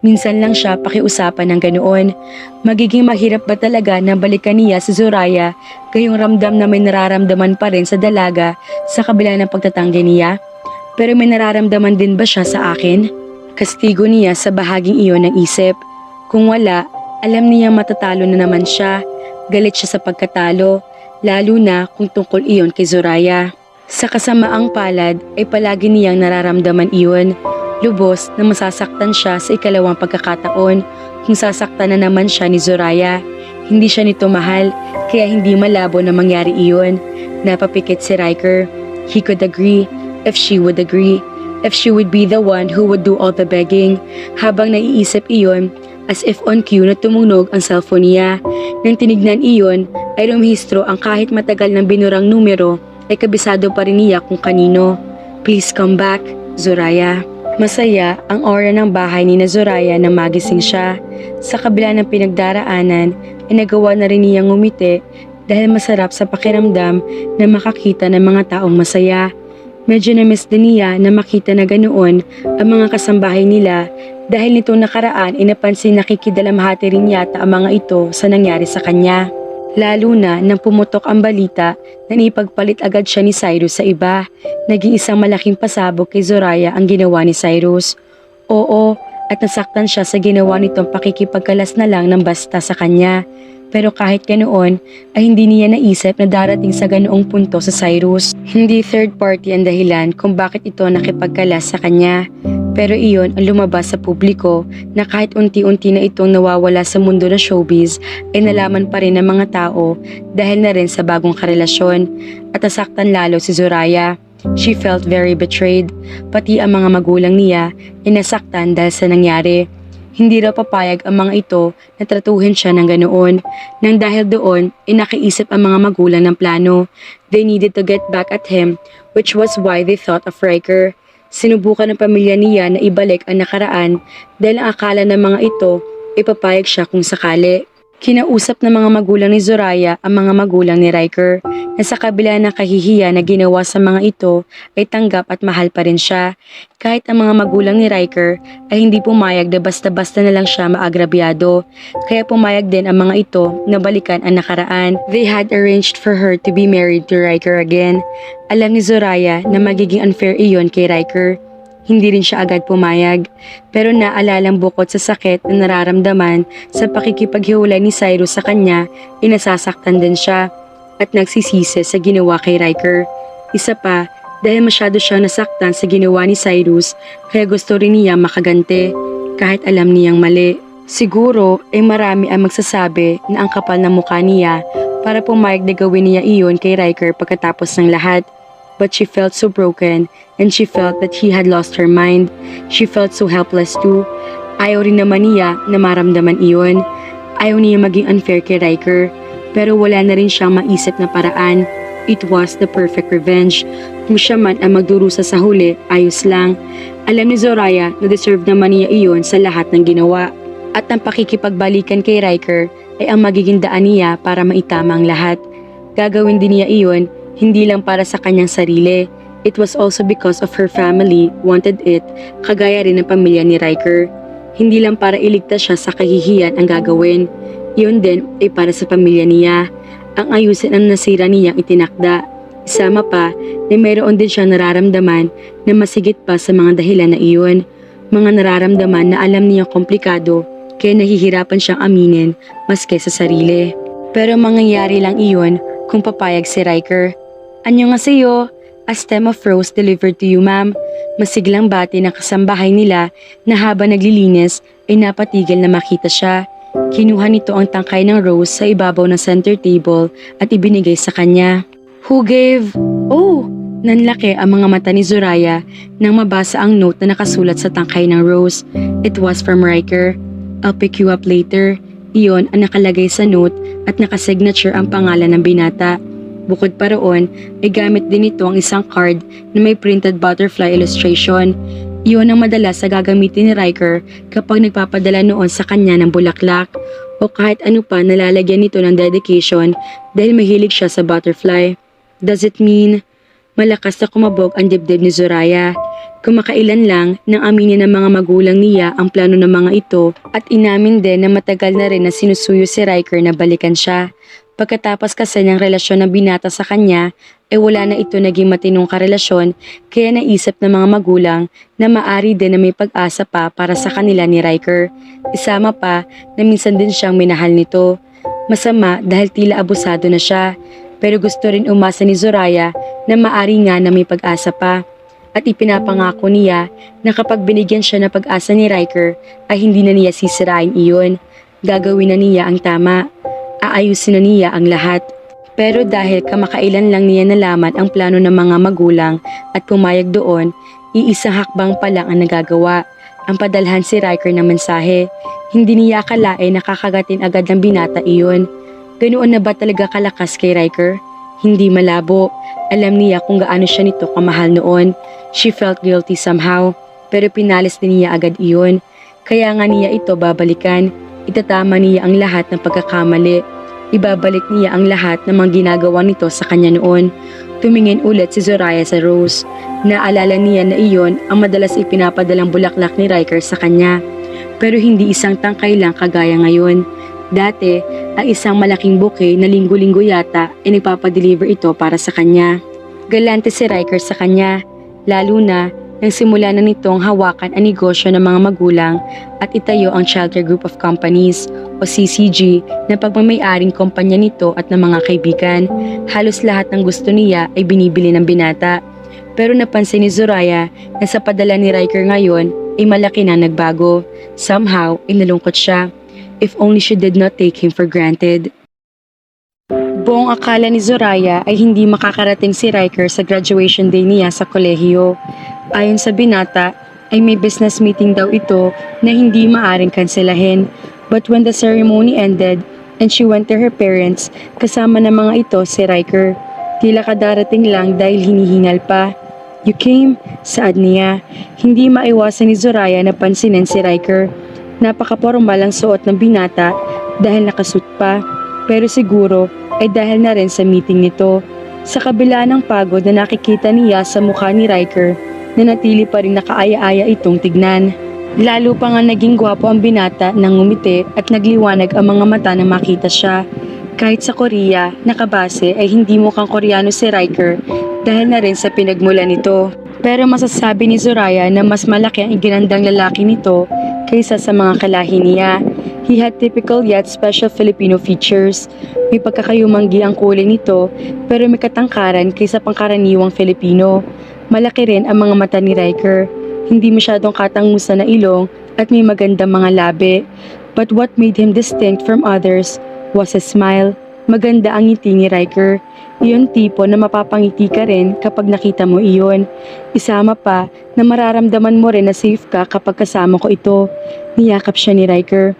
Minsan lang siya pakiusapan ng ganoon. Magiging mahirap ba talaga na balikan niya si Zoraya gayong ramdam na may nararamdaman pa rin sa dalaga sa kabila ng pagtatanggi niya? Pero may nararamdaman din ba siya sa akin? Kastigo niya sa bahaging iyon ng isip. Kung wala, alam niya matatalo na naman siya. Galit siya sa pagkatalo, lalo na kung tungkol iyon kay Zoraya. Sa kasamaang palad ay palagi niyang nararamdaman iyon. Lubos na masasaktan siya sa ikalawang pagkakataon kung sasaktan na naman siya ni Zoraya. Hindi siya nito mahal, kaya hindi malabo na mangyari iyon. Napapikit si Riker. He could agree. If she would agree, if she would be the one who would do all the begging. Habang naiisip iyon, as if on cue na tumunog ang cellphone niya. Nang tinignan iyon, ay rumihistro ang kahit matagal ng binurang numero, ay kabisado pa rin niya kung kanino. Please come back, Zoraya. Masaya ang aura ng bahay ni na Zoraya na magising siya. Sa kabila ng pinagdaraanan, ay nagawa na rin niyang ngumiti dahil masarap sa pakiramdam na makakita ng mga taong masaya. Medyo na-miss din niya na makita na ganoon ang mga kasambahay nila dahil nitong nakaraan inapansin nakikidalamhati rin yata ang mga ito sa nangyari sa kanya. Lalo na nang pumutok ang balita na ipagpalit agad siya ni Cyrus sa iba. Naging isang malaking pasabog kay Zoraya ang ginawa ni Cyrus. Oo, at nasaktan siya sa ginawa nitong pakikipagkalas na lang ng basta sa kanya. Pero kahit ganoon, ay hindi niya naisip na darating sa ganoong punto sa Cyrus. Hindi third party ang dahilan kung bakit ito nakipagkalas sa kanya. Pero iyon ang lumabas sa publiko na kahit unti-unti na itong nawawala sa mundo ng showbiz ay nalaman pa rin ng mga tao dahil na rin sa bagong karelasyon. At nasaktan lalo si Zoraya. She felt very betrayed. Pati ang mga magulang niya ay nasaktan dahil sa nangyari. Hindi raw papayag ang mga ito na tratuhin siya ng ganoon. Nang dahil doon, nakiisip ang mga magulang ng plano. They needed to get back at him, which was why they thought of Riker. Sinubukan ng pamilya niya na ibalik ang nakaraan dahil ang akala ng mga ito ay papayag siya kung sakali. Kinausap ng mga magulang ni Zoraya ang mga magulang ni Riker na sa kabila ng kahihiyan na ginawa sa mga ito ay tanggap at mahal pa rin siya. Kahit ang mga magulang ni Riker ay hindi pumayag na basta-basta na lang siya maagrabyado. Kaya pumayag din ang mga ito na balikan ang nakaraan. They had arranged for her to be married to Riker again. Alam ni Zoraya na magiging unfair iyon kay Riker. Hindi rin siya agad pumayag, pero naalalang bukod sa sakit na nararamdaman sa pakikipaghiwalay ni Cyrus sa kanya, inasasaktan din siya at nagsisisi sa ginawa kay Riker. Isa pa, dahil masyado siyang nasaktan sa ginawa ni Cyrus, kaya gusto rin niya makagante, kahit alam niyang mali. Siguro ay marami ang magsasabi na ang kapal ng mukha niya para pumayag na gawin niya iyon kay Riker pagkatapos ng lahat. But she felt so broken and she felt that he had lost her mind. She felt so helpless too. Ayaw rin naman niya na maramdaman iyon. Ayaw niya maging unfair kay Riker. Pero wala na rin siyang maisip na paraan. It was the perfect revenge. Kung siya man ang magdurusa sa huli, ayos lang. Alam ni Zoraya na deserve naman niya iyon sa lahat ng ginawa. At ang pakikipagbalikan kay Riker ay ang magiging daan niya para maitama ang lahat. Gagawin din niya iyon Hindi lang para sa kanyang sarili. It was also because of her family wanted it, kagaya rin ng pamilya ni Riker. Hindi lang para iligtas siya sa kahihiyan ang gagawin. Yun din ay para sa pamilya niya. Ang ayusin ang nasira niyang itinakda. Isama pa na mayroon din siyang nararamdaman na masigit pa sa mga dahilan na iyon. Mga nararamdaman na alam niyang komplikado kaya nahihirapan siyang aminin maski sa sarili. Pero mangyayari lang iyon kung papayag si Riker. Annyeonghaseyo! A stem of rose delivered to you, ma'am. Masiglang bati ng kasambahay nila na habang naglilinis ay napatigil na makita siya. Kinuha nito ang tangkay ng rose sa ibabaw ng center table at ibinigay sa kanya. Who gave? Oh! Nanlaki ang mga mata ni Zoraya nang mabasa ang note na nakasulat sa tangkay ng rose. It was from Riker. I'll pick you up later. Iyon ang nakalagay sa note at nakasignature ang pangalan ng binata. Bukod pa roon, ay gamit din ito ang isang card na may printed butterfly illustration. Iyon ang madalas sa gagamitin ni Riker kapag nagpapadala noon sa kanya ng bulaklak o kahit ano pa nalalagyan nito ng dedication dahil mahilig siya sa butterfly. Does it mean? Malakas na kumabog ang dibdib ni Zoraya. Kumakailan lang nang aminin ng mga magulang niya ang plano ng mga ito at inamin din na matagal na rin na sinusuyo si Riker na balikan siya. Pagkatapos kasi ng relasyon ng binata sa kanya, ay wala na ito naging matinong karelasyon kaya naisip ng mga magulang na maari din na may pag-asa pa para sa kanila ni Riker. Isama pa na minsan din siyang minahal nito. Masama dahil tila abusado na siya, pero gusto rin umasa ni Zoraya na maari nga na may pag-asa pa. At ipinapangako niya na kapag binigyan siya ng pag-asa ni Riker ay hindi na niya sisirain iyon. Gagawin na niya ang tama. Aayusin na niya ang lahat. Pero dahil kamakailan lang niya nalaman ang plano ng mga magulang at pumayag doon, iisang hakbang pa lang ang nagagawa. Ang padalhan si Riker ng mensahe. Hindi niya akalain nakakagatin agad ng binata iyon. Ganoon na ba talaga kalakas kay Riker? Hindi malabo. Alam niya kung gaano siya nito kamahal noon. She felt guilty somehow. Pero pinalis din niya agad iyon. Kaya nga niya ito babalikan. Itatama niya ang lahat ng pagkakamali. Ibabalik niya ang lahat ng mga ginagawa nito sa kanya noon. Tumingin ulit si Zoraya sa rose. Naalala niya na iyon ang madalas ipinapadalang bulaklak ni Riker sa kanya. Pero hindi isang tangkay lang kagaya ngayon. Dati, ang isang malaking bouquet na linggo-linggo yata ay nagpapadeliver ito para sa kanya. Galante si Riker sa kanya, lalo na nang simula na nitong hawakan ang negosyo ng mga magulang at itayo ang Childcare Group of Companies o CCG na pagmamay-aring kumpanya nito at ng mga kaibigan. Halos lahat ng gusto niya ay binibili ng binata. Pero napansin ni Zoraya na sa padala ni Riker ngayon ay malaki na nagbago. Somehow ay nalungkot siya. If only she did not take him for granted. Buong akala ni Zoraya ay hindi makakarating si Riker sa graduation day niya sa kolehiyo. Ayon sa binata, ay may business meeting daw ito na hindi maaring kanselahin. But when the ceremony ended and she went to her parents, kasama ng mga ito si Riker. Tila kadarating lang dahil hinihingal pa. You came? Saad niya. Hindi maiwasan ni Zoraya na pansinin si Riker. Napaka-formal ang suot ng binata dahil nakasuit pa. Pero siguro ay dahil na rin sa meeting nito. Sa kabila ng pagod na nakikita niya sa mukha ni Riker, nanatili pa rin nakaaya-aya itong tignan. Lalo pa nga naging gwapo ang binata nang ngumiti at nagliwanag ang mga mata nang makita siya. Kahit sa Korea, nakabase ay hindi mukhang Koreano si Riker dahil na rin sa pinagmula nito. Pero masasabi ni Zoraya na mas malaki ang iginandang lalaki nito kaysa sa mga kalahi niya. He had typical yet special Filipino features. May pagkakayumanggi ang kulay nito pero may katangkaran kaysa pangkaraniwang Filipino. Malaki rin ang mga mata ni Riker. Hindi masyadong katangusan na ilong at may magandang mga labi. But what made him distinct from others was his smile. Maganda ang ngiti ni Riker. Iyon tipo na mapapangiti ka rin kapag nakita mo iyon. Isama pa na mararamdaman mo rin na safe ka kapag kasama ko ito. Niyakap siya ni Riker.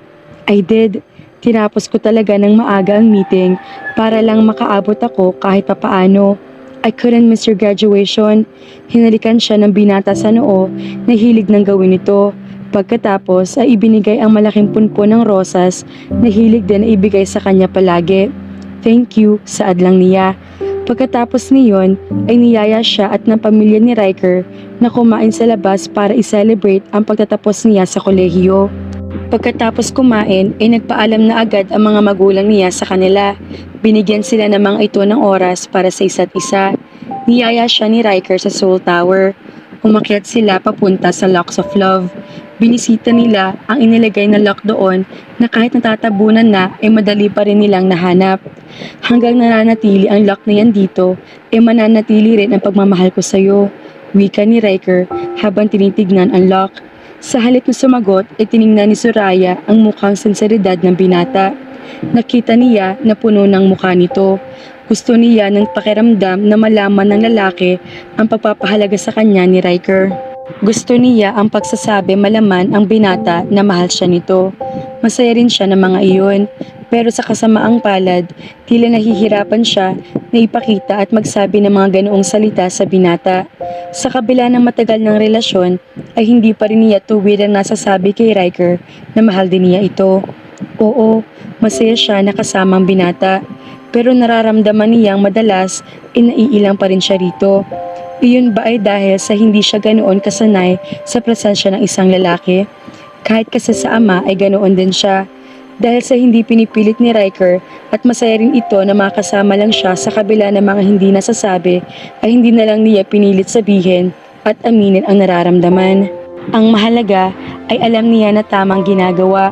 I did. Tinapos ko talaga ng maaga ang meeting para lang makaabot ako kahit papaano. I couldn't miss your graduation. Hinalikan siya ng binata sa noo na hilig ng gawin ito. Pagkatapos ay ibinigay ang malaking punpon ng rosas na hilig din na ibigay sa kanya palagi. Thank you, saad lang niya. Pagkatapos niyon ay niyaya siya at ng pamilya ni Riker na kumain sa labas para i-celebrate ang pagtatapos niya sa kolehiyo. Pagkatapos kumain ay nagpaalam na agad ang mga magulang niya sa kanila. Binigyan sila ng mga ito ng oras para sa isa't isa. Niyaya siya ni Riker sa Soul Tower. Umakyat sila papunta sa Locks of Love. Binisita nila ang inilagay na lock doon na kahit natatabunan na ay madali pa rin nilang nahanap. Hanggang nananatili ang lock na yan dito, ay mananatili rin ang pagmamahal ko sa'yo. Wika ni Riker habang tinitignan ang lock. Sa halip na sumagot ay tiningnan ni Soraya ang mukhang sinseridad ng binata. Nakita niya na puno ng mukha nito. Gusto niya ng pakiramdam na malaman ng lalaki ang pagpapahalaga sa kanya ni Riker. Gusto niya ang pagsasabi malaman ang binata na mahal siya nito. Masaya rin siya ng mga iyon. Pero sa kasamaang palad, tila nahihirapan siya na ipakita at magsabi ng mga ganoong salita sa binata. Sa kabila ng matagal ng relasyon, ay hindi pa rin niya tuwirang nasasabi kay Riker na mahal din niya ito. Oo, masaya siya na kasama ang binata. Pero nararamdaman niyang madalas naiilang pa rin siya rito. Iyon ba ay dahil sa hindi siya ganoon kasanay sa presensya ng isang lalaki? Kahit kasi sa ama ay ganoon din siya. Dahil sa hindi pinipilit ni Riker at masaya rin ito na makasama lang siya sa kabila ng mga hindi nasasabi, ay hindi na lang niya pinilit sabihin at aminin ang nararamdaman. Ang mahalaga ay alam niya na tamang ginagawa.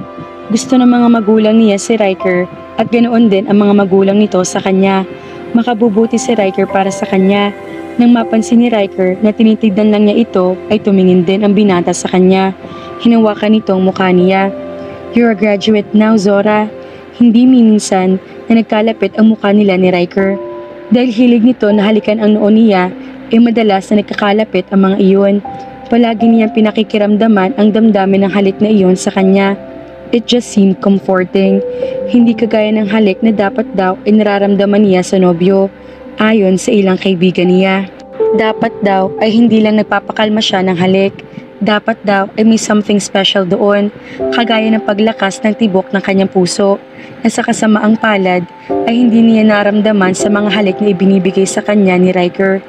Gusto ng mga magulang niya si Riker at ganoon din ang mga magulang nito sa kanya. Makabubuti si Riker para sa kanya. Nang mapansin ni Riker na tinitignan lang niya ito, ay tumingin din ang binata sa kanya. Hinawakan nitong mukha niya. You're a graduate now, Zora. Hindi minsan na nagkalapit ang mukha nila ni Riker. Dahil hilig nito na halikan ang noon niya, ay madalas na nagkakalapit ang mga iyon. Palagi niyang pinakikiramdaman ang damdamin ng halik na iyon sa kanya. It just seemed comforting. Hindi kagaya ng halik na dapat daw ay nararamdaman niya sa nobyo. Ayon sa ilang kaibigan niya. Dapat daw ay hindi lang nagpapakalma siya ng halik. Dapat daw ay may something special doon, kagaya ng paglakas ng tibok ng kanyang puso, na sa kasamaang palad ay hindi niya naramdaman sa mga halik na ibinibigay sa kanya ni Riker.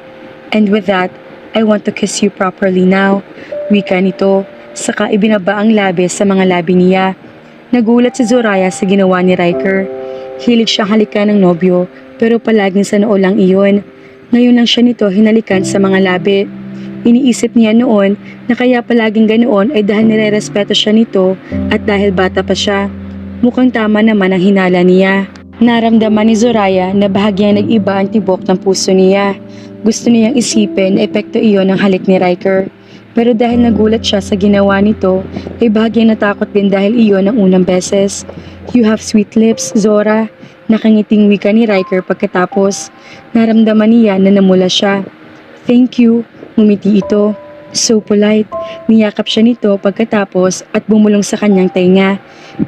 And with that, I want to kiss you properly now. Wika nito, saka ibinaba ang labi sa mga labi niya. Nagulat si Zoraya sa ginawa ni Riker. Hilig siyang halikan ng nobyo, pero palaging sa noo lang iyon. Ngayon lang siya nito hinalikan sa mga labi. Iniisip niya noon na kaya palaging ganoon ay dahil nire-respeto siya nito at dahil bata pa siya. Mukhang tama naman ang hinala niya. Naramdaman ni Zoraya na bahagyang nag-iba ang tibok ng puso niya. Gusto niyang isipin na epekto iyon ng halik ni Riker. Pero dahil nagulat siya sa ginawa nito, ay bahagyang natakot din dahil iyon ang unang beses. You have sweet lips, Zora. Nakangiting wika ni Riker pagkatapos. Naramdaman niya na namula siya. Thank you, ngumiti ito. So polite. Niyakap siya nito pagkatapos at bumulong sa kanyang tainga.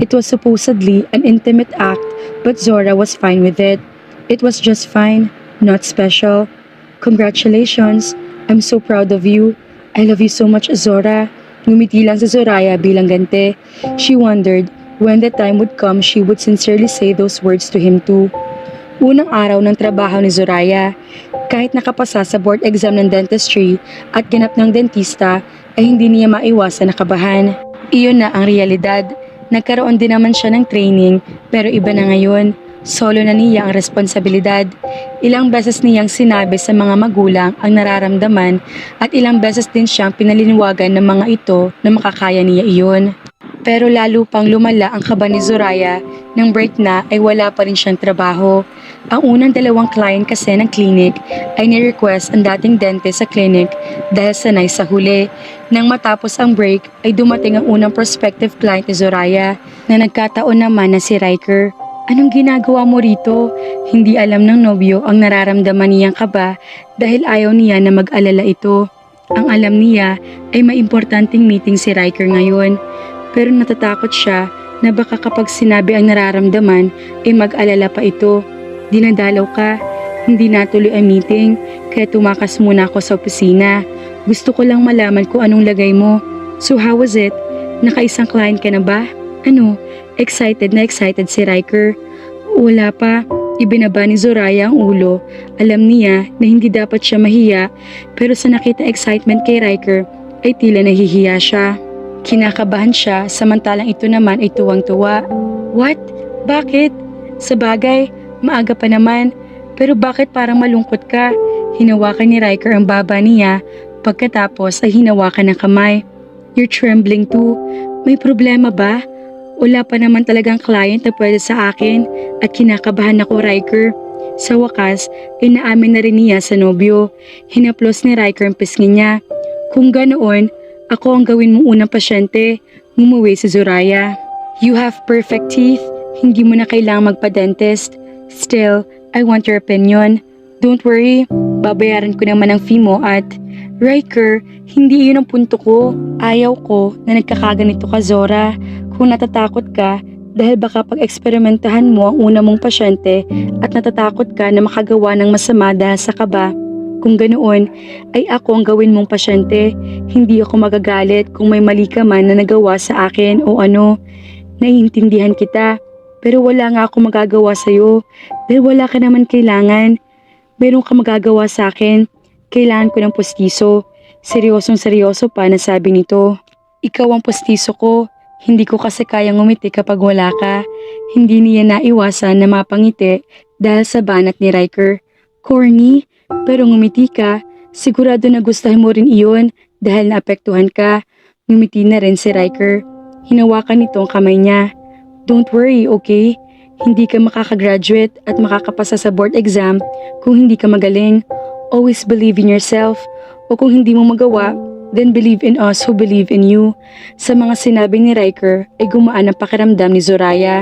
It was supposedly an intimate act, but Zora was fine with it. It was just fine, not special. Congratulations. I'm so proud of you. I love you so much, Zora. Ngumiti lang si Zoraya bilang ganti. She wondered when the time would come she would sincerely say those words to him too. Unang araw ng trabaho ni Zoraya. Kahit nakapasa sa board exam ng dentistry at ganap ng dentista, ay hindi niya maiwasan na kabahan. Iyon na ang realidad. Nagkaroon din naman siya ng training, pero iba na ngayon. Solo na niya ang responsibilidad. Ilang beses niyang sinabi sa mga magulang ang nararamdaman at ilang beses din siyang pinaliniwagan ng mga ito na makakaya niya iyon. Pero lalo pang lumala ang kaba ni Zoraya nang break na ay wala pa rin siyang trabaho. Ang unang dalawang client kasi ng clinic ay ni-request ang dating dentist sa clinic dahil sanay sa huli. Nang matapos ang break ay dumating ang unang prospective client ni Zoraya na nagkataon naman na si Riker. Anong ginagawa mo rito? Hindi alam ng nobyo ang nararamdaman niyang kaba dahil ayaw niya na mag-alala ito. Ang alam niya ay may importanteng meeting si Riker ngayon. Pero natatakot siya na baka kapag sinabi ang nararamdaman ay mag-alala pa ito. Dinadalaw ka, hindi natuloy ang meeting kaya tumakas muna ako sa opisina. Gusto ko lang malaman kung anong lagay mo. So how was it? Nakaisang client ka na ba? Ano? Excited na excited si Riker. Wala pa. Ibinaba ni Zoraya ang ulo. Alam niya na hindi dapat siya mahiya, pero sa nakita excitement kay Riker ay tila nahihiya siya. Kinakabahan siya samantalang ito naman ay tuwang-tuwa. What? Bakit? Sa bagay, maaga pa naman. Pero bakit parang malungkot ka? Hinawakan ni Riker ang baba niya, pagkatapos ay hinawakan ng kamay. You're trembling too. May problema ba? Wala pa naman talagang client na pwede sa akin at kinakabahan ako, Riker. Sa wakas, inaamin na rin niya sa nobyo. Hinaplos ni Riker ang pisngi niya. Kung ganoon, ako ang gawin mong unang pasyente. Ngumuwi si Zoraya. You have perfect teeth. Hindi mo na kailangang magpa-dentist. Still, I want your opinion. Don't worry, babayaran ko naman ang fee mo at... Riker, hindi iyon ang punto ko. Ayaw ko na nagkakaganito ka, Zora. Kung natatakot ka dahil baka pag-eksperimentahan mo ang una mong pasyente at natatakot ka na makagawa ng masama dahil sa kaba. Kung ganoon, ay ako ang gawin mong pasyente. Hindi ako magagalit kung may mali ka man na nagawa sa akin o ano. Naiintindihan kita, pero wala nga ako magagawa sa'yo dahil wala ka naman kailangan. Meron ka magagawa sa akin. Kailangan ko ng postiso. Seryosong seryoso pa na sabi nito. Ikaw ang postiso ko. Hindi ko kasi kayang ngumiti kapag wala ka. Hindi niya naiwasan na mapangiti dahil sa banat ni Riker. Corny, pero ngumiti ka. Sigurado na gustahin mo rin iyon dahil naapektuhan ka. Ngumiti na rin si Riker. Hinawakan nito ang kamay niya. Don't worry, okay? Hindi ka makakagraduate at makakapasa sa board exam kung hindi ka magaling. Always believe in yourself. O kung hindi mo magawa, then believe in us who believe in you. Sa mga sinabi ni Riker ay gumaan ang pakiramdam ni Zoraya.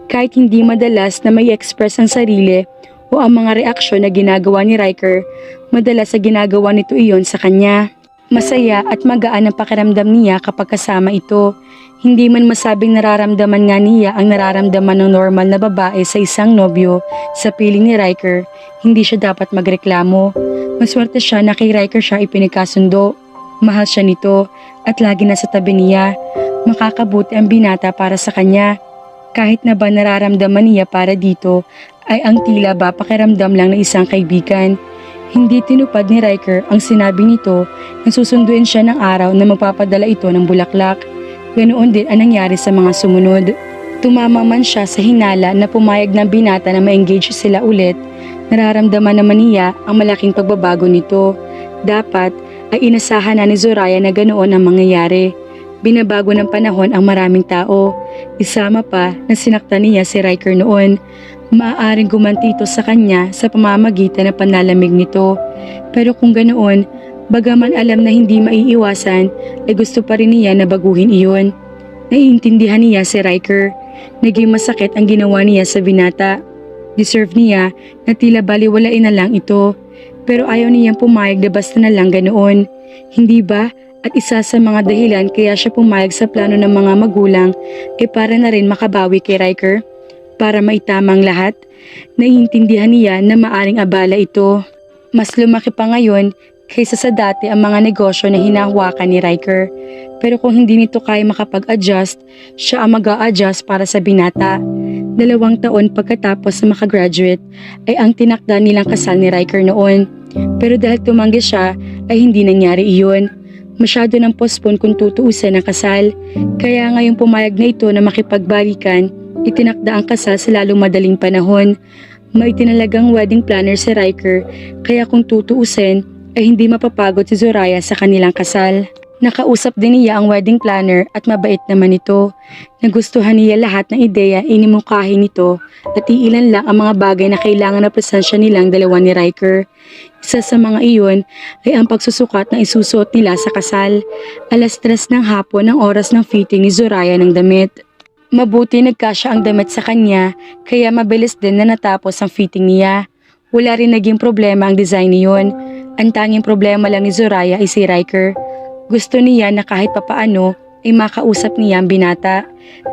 Kahit hindi madalas na may express ang sarili o ang mga reaksyon na ginagawa ni Riker, madalas sa ginagawa nito iyon sa kanya. Masaya at magaan ang pakiramdam niya kapag kasama ito. Hindi man masabing nararamdaman nga niya ang nararamdaman ng normal na babae sa isang nobyo. Sa piling ni Riker, hindi siya dapat magreklamo. Maswerte siya na kay Riker siya ipinagkasundo. Mahal siya nito at lagi nasa tabi niya. Makakabuti ang binata para sa kanya. Kahit na ba nararamdaman niya para dito, ay ang tila ba pakiramdam lang ng isang kaibigan. Hindi tinupad ni Riker ang sinabi nito na susunduin siya ng araw na magpapadala ito ng bulaklak. Ganoon din ang nangyari sa mga sumunod. Tumama man siya sa hinala na pumayag ng binata na ma-engage sila ulit, nararamdaman naman niya ang malaking pagbabago nito. Dapat ay inasahan na ni Zoraya na ganoon ang mangyayari. Binabago ng panahon ang maraming tao. Isama pa na sinaktan niya si Riker noon. Maaaring gumanti ito sa kanya sa pamamagitan ng panlalamig nito. Pero kung ganoon, bagaman alam na hindi maiiwasan, ay gusto pa rin niya na baguhin iyon. Naiintindihan niya si Riker. Naging masakit ang ginawa niya sa binata. Deserve niya na tila baliwalain na lang ito. Pero ayaw niyang pumayag na basta na lang ganoon. Hindi ba? At isa sa mga dahilan kaya siya pumayag sa plano ng mga magulang ay para na rin makabawi kay Riker. Para maitama ang lahat, naiintindihan niya na maaring abala ito. Mas lumaki pa ngayon kaysa sa dati ang mga negosyo na hinahawakan ni Riker. Pero kung hindi nito kaya makapag-adjust, siya ang mag-a-adjust para sa binata. 2 taon pagkatapos na makagraduate ay ang tinakda nilang kasal ni Riker noon. Pero dahil tumanggi siya ay hindi nangyari iyon. Masyado nang postpone kung tutuusin ang kasal. Kaya ngayong pumayag na ito na makipagbalikan, itinakda ang kasal sa lalong madaling panahon. May itinalagang wedding planner si Riker, kaya kung tutuusin ay hindi mapapagod si Zoraya sa kanilang kasal. Nakausap din niya ang wedding planner at mabait naman ito. Nagustuhan niya lahat ng ideya inimungkahi nito at iilan lang ang mga bagay na kailangan na presensya nilang dalawa ni Riker. Isa sa mga iyon ay ang pagsusukat na isusuot nila sa kasal. 3:00 ng hapon ang oras ng fitting ni Zoraya ng damit. Mabuti nagkasya ang damit sa kanya kaya mabilis din na natapos ang fitting niya. Wala rin naging problema ang design niyon. Ang tanging problema lang ni Zoraya ay si Riker. Gusto niya na kahit papaano ay makausap niya ang binata.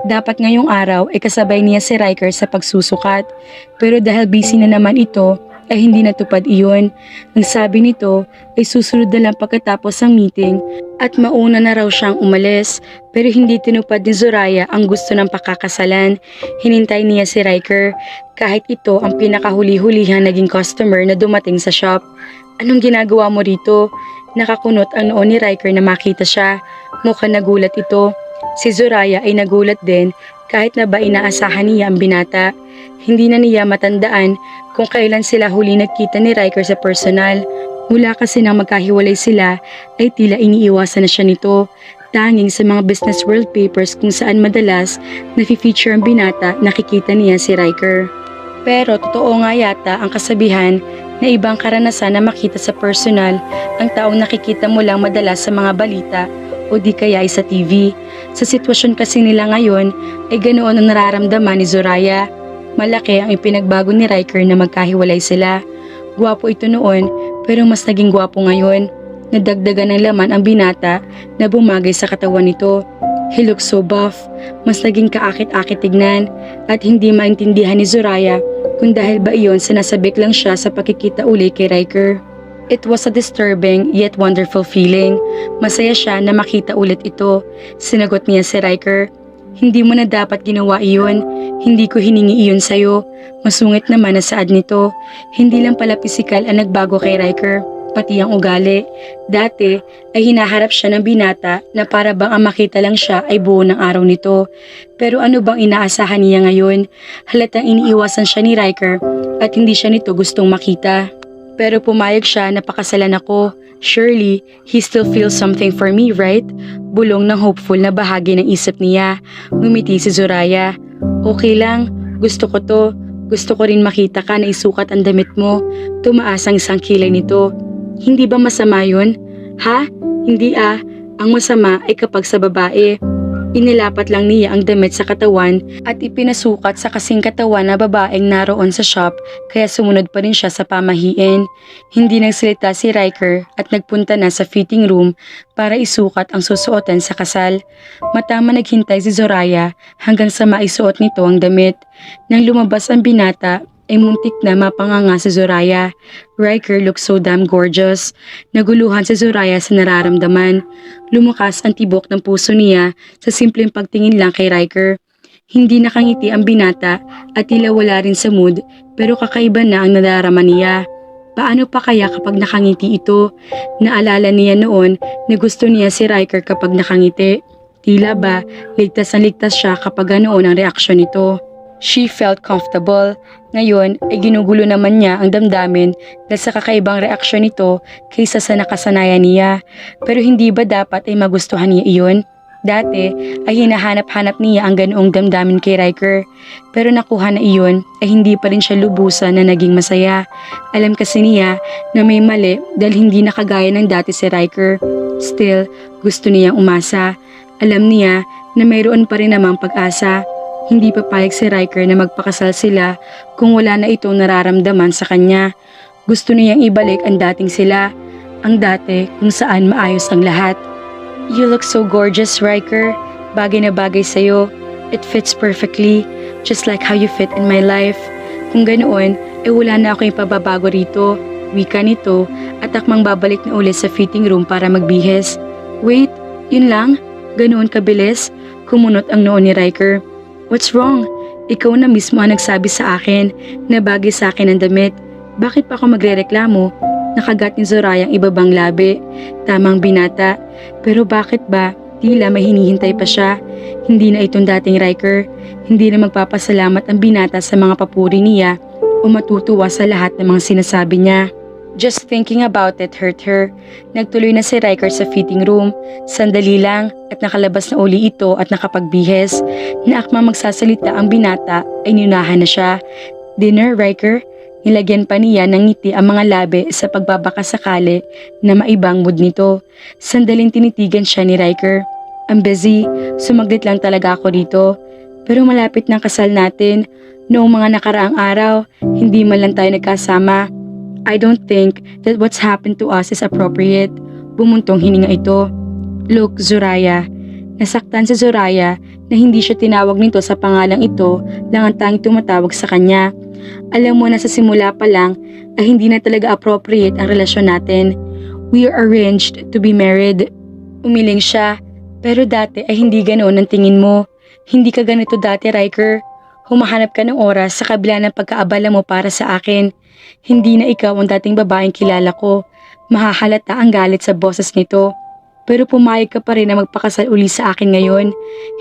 Dapat ngayong araw ay kasabay niya si Riker sa pagsusukat. Pero dahil busy na naman ito, ay hindi natupad iyon. Ang sabi nito ay susunod na lang pagkatapos ng meeting at mauna na raw siyang umalis, pero hindi tinupad ni Zoraya ang gusto ng pakakasalan. Hinintay niya si Riker kahit ito ang pinakahuli-hulihang naging customer na dumating sa shop. Anong ginagawa mo rito? Nakakunot ang noon ni Riker na makita siya. Mukhang nagulat ito. Si Zoraya ay nagulat din kahit na ba inaasahan niya ang binata. Hindi na niya matandaan kung kailan sila huli nagkita ni Riker sa personal. Mula kasi nang magkahiwalay sila ay tila iniiwasan na siya nito. Tanging sa mga business world papers kung saan madalas nafi-feature ang binata, nakikita niya si Riker. Pero totoo nga yata ang kasabihan na ibang karanasan na makita sa personal ang taong nakikita mo lang madalas sa mga balita o di kaya ay sa TV. Sa sitwasyon kasi nila ngayon ay ganoon ang nararamdaman ni Zoraya. Malaki ang ipinagbago ni Riker na magkahiwalay sila. Gwapo ito noon pero mas naging gwapo ngayon. Nadagdagan ng laman ang binata na bumagay sa katawan nito. He looks so buff, mas naging kaakit-akit tignan at hindi maintindihan ni Zoraya kung dahil ba iyon sinasabik lang siya sa pakikita uli kay Riker. It was a disturbing yet wonderful feeling. Masaya siya na makita ulit ito. Sinagot niya si Riker, "Hindi mo na dapat ginawa iyon. Hindi ko hiningi iyon sa'yo. Masungit naman na saad nito. Hindi lang pala pisikal ang nagbago kay Riker, pati ang ugali. Dati ay hinaharap siya ng binata na para bang ang makita lang siya ay buo ng araw nito. Pero ano bang inaasahan niya ngayon? Halatang iniiwasan siya ni Riker at hindi siya nito gustong makita. Pero pumayag siya na pakasalan ako. Surely, he still feels something for me, right?" Bulong ng hopeful na bahagi ng isip niya. Ngumiti si Zoraya. "Okay lang, gusto ko to. Gusto ko rin makita ka na isukat ang damit mo." Tumaas ang isang kilay nito. "Hindi ba masama yun?" "Ha? Hindi ah. Ang masama ay kapag sa babae." Inilapat lang niya ang damit sa katawan at ipinasukat sa kasing katawan na babaeng naroon sa shop, kaya sumunod pa rin siya sa pamahiin. Hindi nagsalita si Riker at nagpunta na sa fitting room para isukat ang susuotan sa kasal. Matama naghintay si Zoraya hanggang sa maisuot nito ang damit. Nang lumabas ang binata, ay muntik na mapanganga si Zoraya. Riker looked so damn gorgeous. Naguluhan si Zoraya sa nararamdaman. Lumukas ang tibok ng puso niya sa simpleng pagtingin lang kay Riker. Hindi nakangiti ang binata at tila wala rin sa mood, pero kakaiba na ang nadarama niya. Paano pa kaya kapag nakangiti ito? Naalala niya noon na gusto niya si Riker kapag nakangiti. Tila ba ligtas na ligtas siya kapag ganoon ang reaksyon nito. She felt comfortable. Ngayon ay ginugulo naman niya ang damdamin dahil sa kakaibang reaksyon nito kaysa sa nakasanayan niya. Pero hindi ba dapat ay magustuhan niya iyon? Dati ay hinahanap-hanap niya ang ganoong damdamin kay Riker. Pero nakuha na iyon ay hindi pa rin siya lubusan na naging masaya. Alam kasi niya na may mali dahil hindi nakagaya ng dati si Riker. Still, gusto niyang umasa. Alam niya na mayroon pa rin namang pag-asa. Hindi papayag si Riker na magpakasal sila kung wala na itong nararamdaman sa kanya. Gusto niyang ibalik ang dating sila, ang dati kung saan maayos ang lahat. "You look so gorgeous, Riker. Bagay na bagay sa'yo. It fits perfectly, just like how you fit in my life." Kung ganoon, wala na ako yung pababago rito. Wika nito at akmang babalik na ulit sa fitting room para magbihis. "Wait, yun lang? Ganoon kabilis?" Kumunot ang noo ni Riker. "What's wrong? Ikaw na mismo ang nagsabi sa akin na bagay sa akin ang damit. Bakit pa ako magrereklamo?" Nakagat ni Zoraya ang ibabang labi. Tamang binata. Pero bakit ba? Tila may hinihintay pa siya. Hindi na itong dating Riker. Hindi na magpapasalamat ang binata sa mga papuri niya o matutuwa sa lahat ng mga sinasabi niya. Just thinking about it hurt her. Nagtuloy na si Riker sa fitting room. Sandali lang at nakalabas na uli ito at nakapagbihes. Naakmang magsasalita ang binata ay niunahan na siya. "Dinner, Riker?" Nilagyan pa niya ng ngiti ang mga labi sa pagbabakasakali na maibang mood nito. Sandaling tinitigan siya ni Riker. "I'm busy. Sumaglit lang talaga ako dito. Pero malapit na ang kasal natin. Noong mga nakaraang araw, hindi man lang tayo nagkasama. I don't think that what's happened to us is appropriate." Bumuntong hininga ito. "Look, Zoraya." Nasaktan si Zoraya na hindi siya tinawag nito sa pangalang ito lang ang tanging tumatawag sa kanya. Alam mo na sa simula pa lang ay hindi na talaga appropriate ang relasyon natin. We are arranged to be married. Umiling siya, pero dati ay hindi ganoon ang tingin mo. Hindi ka ganito dati, Riker. Humahanap ka ng oras sa kabila ng pagkaabala mo para sa akin. Hindi na ikaw ang dating babaeng kilala ko. Mahahalata ang galit sa boses nito. Pero pumayag ka pa rin na magpakasal uli sa akin ngayon.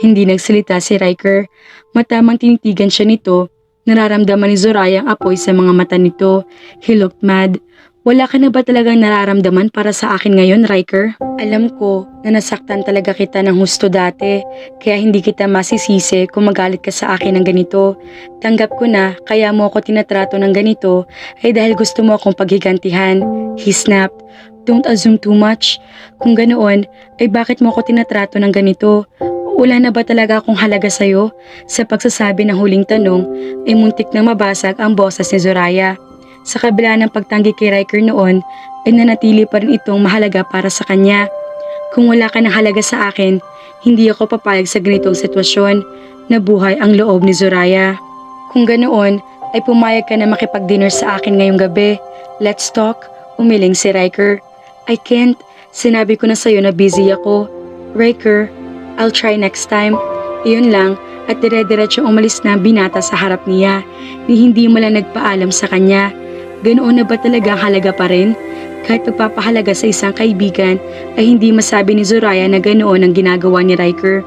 Hindi nagsalita si Riker. Matamang tinitigan siya nito. Nararamdaman ni Zoraya ang apoy sa mga mata nito. He looked mad. Wala ka na ba talagang nararamdaman para sa akin ngayon, Riker? Alam ko na nasaktan talaga kita ng husto dati, kaya hindi kita masisisi kung magalit ka sa akin ng ganito. Tanggap ko na kaya mo ako tinatrato ng ganito ay dahil gusto mo akong paghigantihan. He snapped. Don't assume too much. Kung ganoon, ay bakit mo ako tinatrato ng ganito? Wala na ba talaga akong halaga sa'yo? Sa pagsasabi ng huling tanong, ay muntik na mabasag ang boses ni Zoraya. Sa kabila ng pagtanggi kay Riker noon, ay nanatili pa rin itong mahalaga para sa kanya. Kung wala ka ng halaga sa akin, hindi ako papayag sa ganitong sitwasyon. Nabuhay ang loob ni Zoraya. Kung ganoon, ay pumayag ka na makipag-dinner sa akin ngayong gabi. Let's talk. Umiling si Riker. I can't. Sinabi ko na sa'yo na busy ako. Riker, I'll try next time. Iyon lang at dire-diretsyong umalis na binata sa harap niya ni hindi mo lang nagpaalam sa kanya. Ganoon na ba talaga ang halaga pa rin? Kahit pagpapahalaga sa isang kaibigan ay hindi masabi ni Zoraya na ganoon ang ginagawa ni Riker.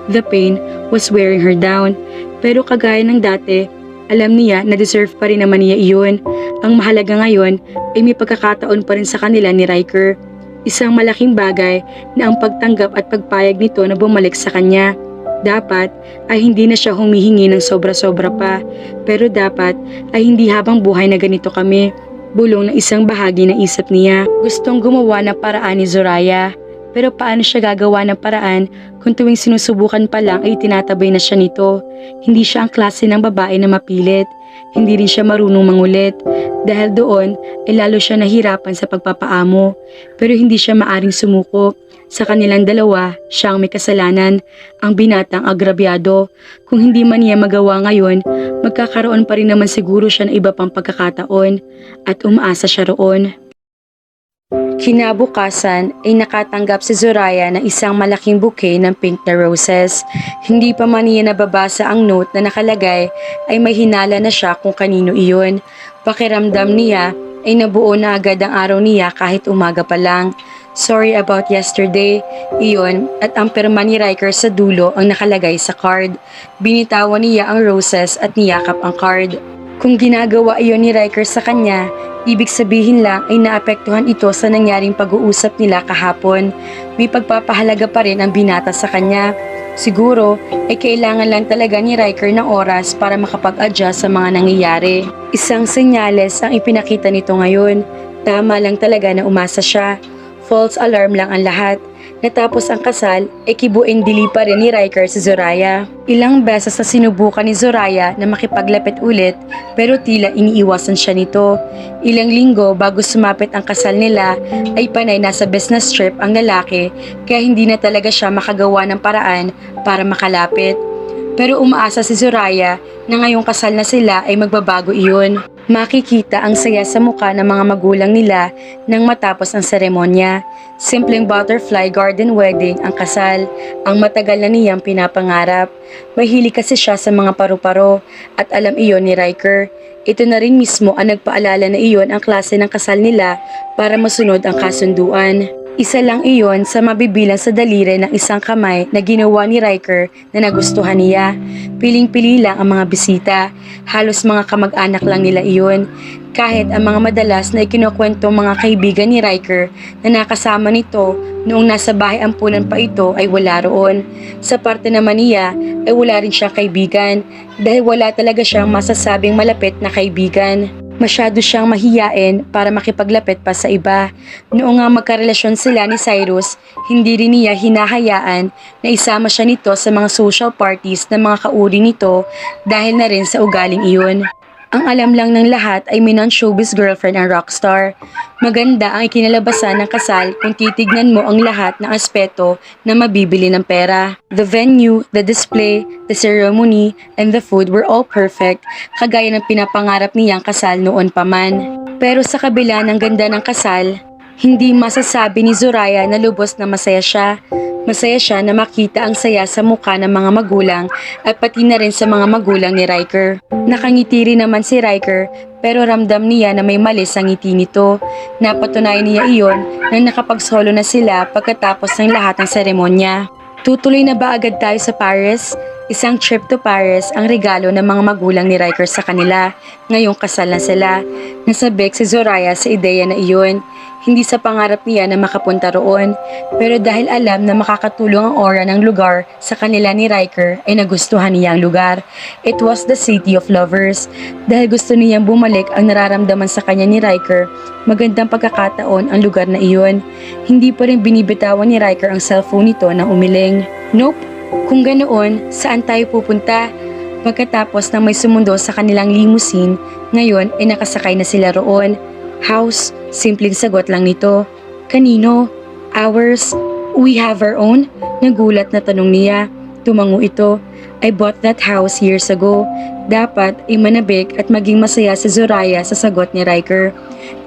The pain was wearing her down. Pero kagaya ng dati, alam niya na deserve pa rin naman niya iyon. Ang mahalaga ngayon ay may pagkakataon pa rin sa kanila ni Riker. Isang malaking bagay na ang pagtanggap at pagpayag nito na bumalik sa kanya. Dapat ay hindi na siya humihingi ng sobra-sobra pa, pero dapat ay hindi habang buhay na ganito kami. Bulong na isang bahagi ng isip niya. Gustong gumawa ng paraan ni Zoraya, pero paano siya gagawa ng paraan kung tuwing sinusubukan pa lang ay tinatabay na siya nito? Hindi siya ang klase ng babae na mapilit. Hindi rin siya marunong mangulit. Dahil doon ay lalo siya nahirapan sa pagpapaamo. Pero hindi siya maaring sumuko. Sa kanilang dalawa, siya ang may kasalanan, ang binatang agrabyado. Kung hindi man niya magawa ngayon, magkakaroon pa rin naman siguro siya ng iba pang pagkakataon at umaasa siya roon. Kinabukasan ay nakatanggap si Zoraya ng isang malaking bouquet ng pink na roses. Hindi pa man niya nababasa ang note na nakalagay ay may hinala na siya kung kanino iyon. Pakiramdam niya ay nabuo na agad ang araw niya kahit umaga pa lang. Sorry about yesterday, iyon at ang pirma ni Riker sa dulo ang nakalagay sa card. Binitawan niya ang roses at niyakap ang card. Kung ginagawa iyon ni Riker sa kanya, ibig sabihin lang ay naapektuhan ito sa nangyaring pag-uusap nila kahapon. May pagpapahalaga pa rin ang binata sa kanya. Siguro ay kailangan lang talaga ni Riker ng oras para makapag-adjust sa mga nangyayari. Isang senyales ang ipinakita nito ngayon. Tama lang talaga na umasa siya. False alarm lang ang lahat. Natapos ang kasal, ay kibuin dili pa rin ni Riker si Zoraya. Ilang beses na sinubukan ni Zoraya na makipaglapit ulit pero tila iniiwasan siya nito. Ilang linggo bago sumapit ang kasal nila ay panay nasa business trip ang lalaki kaya hindi na talaga siya makagawa ng paraan para makalapit. Pero umaasa si Zoraya na ngayong kasal na sila ay magbabago iyon. Makikita ang saya sa muka ng mga magulang nila nang matapos ang seremonya. Simpleng butterfly garden wedding ang kasal, ang matagal na niyang pinapangarap. Mahilig kasi siya sa mga paru-paro at alam iyon ni Riker. Ito na rin mismo ang nagpaalala na iyon ang klase ng kasal nila para masunod ang kasunduan. Isa lang iyon sa mabibilang sa daliri ng isang kamay na ginawa ni Riker na nagustuhan niya. Piling-pili lang ang mga bisita. Halos mga kamag-anak lang nila iyon. Kahit ang mga madalas na ikinukwento mga kaibigan ni Riker na nakasama nito noong nasa bahay ampunan pa ito ay wala roon. Sa parte naman niya ay wala rin siyang kaibigan dahil wala talaga siyang masasabing malapit na kaibigan. Masyado siyang mahiyain para makipaglapit pa sa iba. Noong nga magkarelasyon sila ni Cyrus, hindi rin niya hinahayaan na isama siya nito sa mga social parties ng mga kauri nito dahil na rin sa ugaling iyon. Ang alam lang ng lahat ay may non-showbiz girlfriend ang rockstar. Maganda ang ikinalabasan ng kasal kung titignan mo ang lahat ng aspeto na mabibili ng pera. The venue, the display, the ceremony, and the food were all perfect, kagaya ng pinapangarap niyang kasal noon pa man. Pero sa kabila ng ganda ng kasal, hindi masasabi ni Zoraya na lubos na masaya siya. Masaya siya na makita ang saya sa mukha ng mga magulang at pati na rin sa mga magulang ni Riker. Nakangiti rin naman si Riker pero ramdam niya na may mali sa ngiti nito. Napatunayan niya iyon nang nakapagsolo na sila pagkatapos ng lahat ng seremonya. Tutuloy na ba agad tayo sa Paris? Isang trip to Paris ang regalo ng mga magulang ni Riker sa kanila. Ngayong kasal na sila. Nasabik si Zoraya sa ideya na iyon. Hindi sa pangarap niya na makapunta roon, pero dahil alam na makakatulong ang aura ng lugar sa kanila ni Riker ay nagustuhan niya ang lugar. It was the City of Lovers. Dahil gusto niyang bumalik ang nararamdaman sa kanya ni Riker, magandang pagkakataon ang lugar na iyon. Hindi pa rin binibitawan ni Riker ang cellphone nito na umiling. Nope, kung ganoon, saan tayo pupunta? Pagkatapos na may sumundo sa kanilang limousine, ngayon ay nakasakay na sila roon. House, simpleng sagot lang nito. Kanino? Ours? We have our own? Nagulat na tanong niya. Tumango ito. I bought that house years ago. Dapat ay manabik at maging masaya si Zoraya sa sagot ni Riker.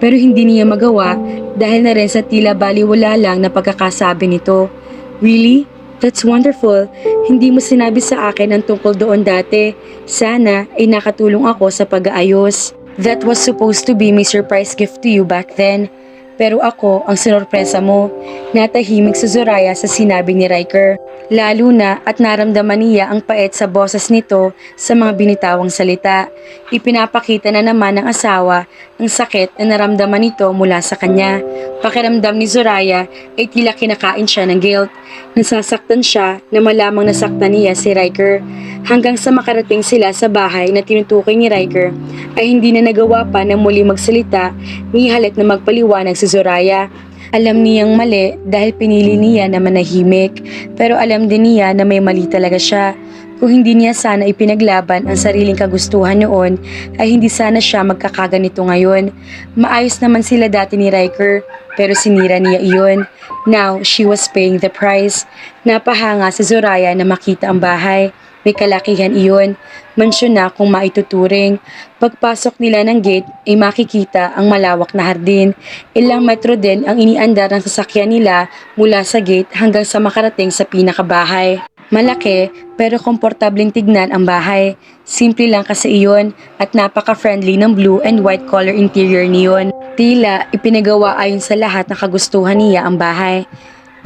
Pero hindi niya magawa dahil na rin sa tila baliwala lang na pagkakasabi nito. Really? That's wonderful. Hindi mo sinabi sa akin ang tungkol doon dati. Sana ay nakatulong ako sa pag-aayos. That was supposed to be my surprise gift to you back then. Pero ako ang sinurpresa mo. Natahimik si Zoraya sa sinabi ni Riker. Lalo na at naramdaman niya ang pait sa boses nito sa mga binitawang salita. Ipinapakita na naman ng asawa ang sakit na naramdaman nito mula sa kanya. Pakiramdam ni Zoraya ay tila kinakain siya ng guilt. Nasasaktan siya na malamang nasaktan niya si Riker. Hanggang sa makarating sila sa bahay na tinutukoy ni Riker ay hindi na nagawa pa na muli magsalita ni halit na magpaliwanag si Zoraya. Alam niyang mali dahil pinili niya na manahimik, pero alam din niya na may mali talaga siya. Kung hindi niya sana ipinaglaban ang sariling kagustuhan noon, ay hindi sana siya magkakaganito ngayon. Maayos naman sila dati ni Riker, pero sinira niya iyon. Now, she was paying the price. Napahanga si Zoraya na makita ang bahay. May kalakihan iyon. Mansyon na kung maituturing. Pagpasok nila ng gate ay makikita ang malawak na hardin. Ilang metro din ang iniandar ng sasakyan nila mula sa gate hanggang sa makarating sa pinakabahay. Malaki pero komportableng tignan ang bahay. Simple lang kasi iyon at napaka-friendly ng blue and white color interior niyon. Tila ipinagawa ayon sa lahat ng kagustuhan niya ang bahay.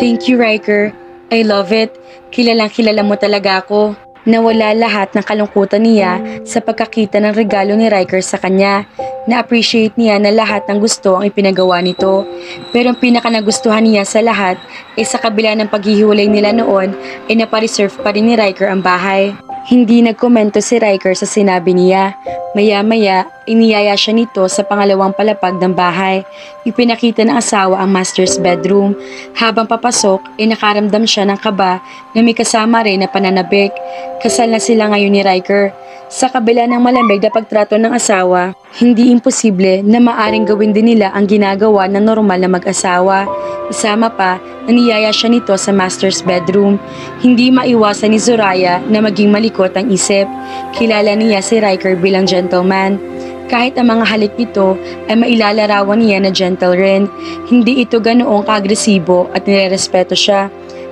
Thank you, Riker. I love it. Kilalang kilala mo talaga ako. Nawala lahat ng kalungkutan niya sa pagkakita ng regalo ni Riker sa kanya. Na-appreciate niya na lahat ng gusto ang ipinagawa nito. Pero ang pinaka-nagustuhan niya sa lahat ay sa kabila ng paghihiwalay nila noon ay napareserve pa rin ni Riker ang bahay. Hindi nagkomento si Riker sa sinabi niya. Maya-maya, iniyaya siya nito sa pangalawang palapag ng bahay. Ipinakita ng asawa ang master's bedroom. Habang papasok, ay nakaramdam siya ng kaba na may kasama rin na pananabik. Kasal na sila ngayon ni Riker. Sa kabila ng malamig na pagtrato ng asawa, hindi imposible na maaring gawin din nila ang ginagawa ng normal na mag-asawa. Isama pa, naniyaya siya nito sa master's bedroom. Hindi maiwasan ni Zoraya na maging malikot ang isip. Kilala niya si Riker bilang gentleman. Kahit ang mga halik nito ay mailalarawan niya na gentle rin, hindi ito ganoong kaagresibo at nirerespeto siya.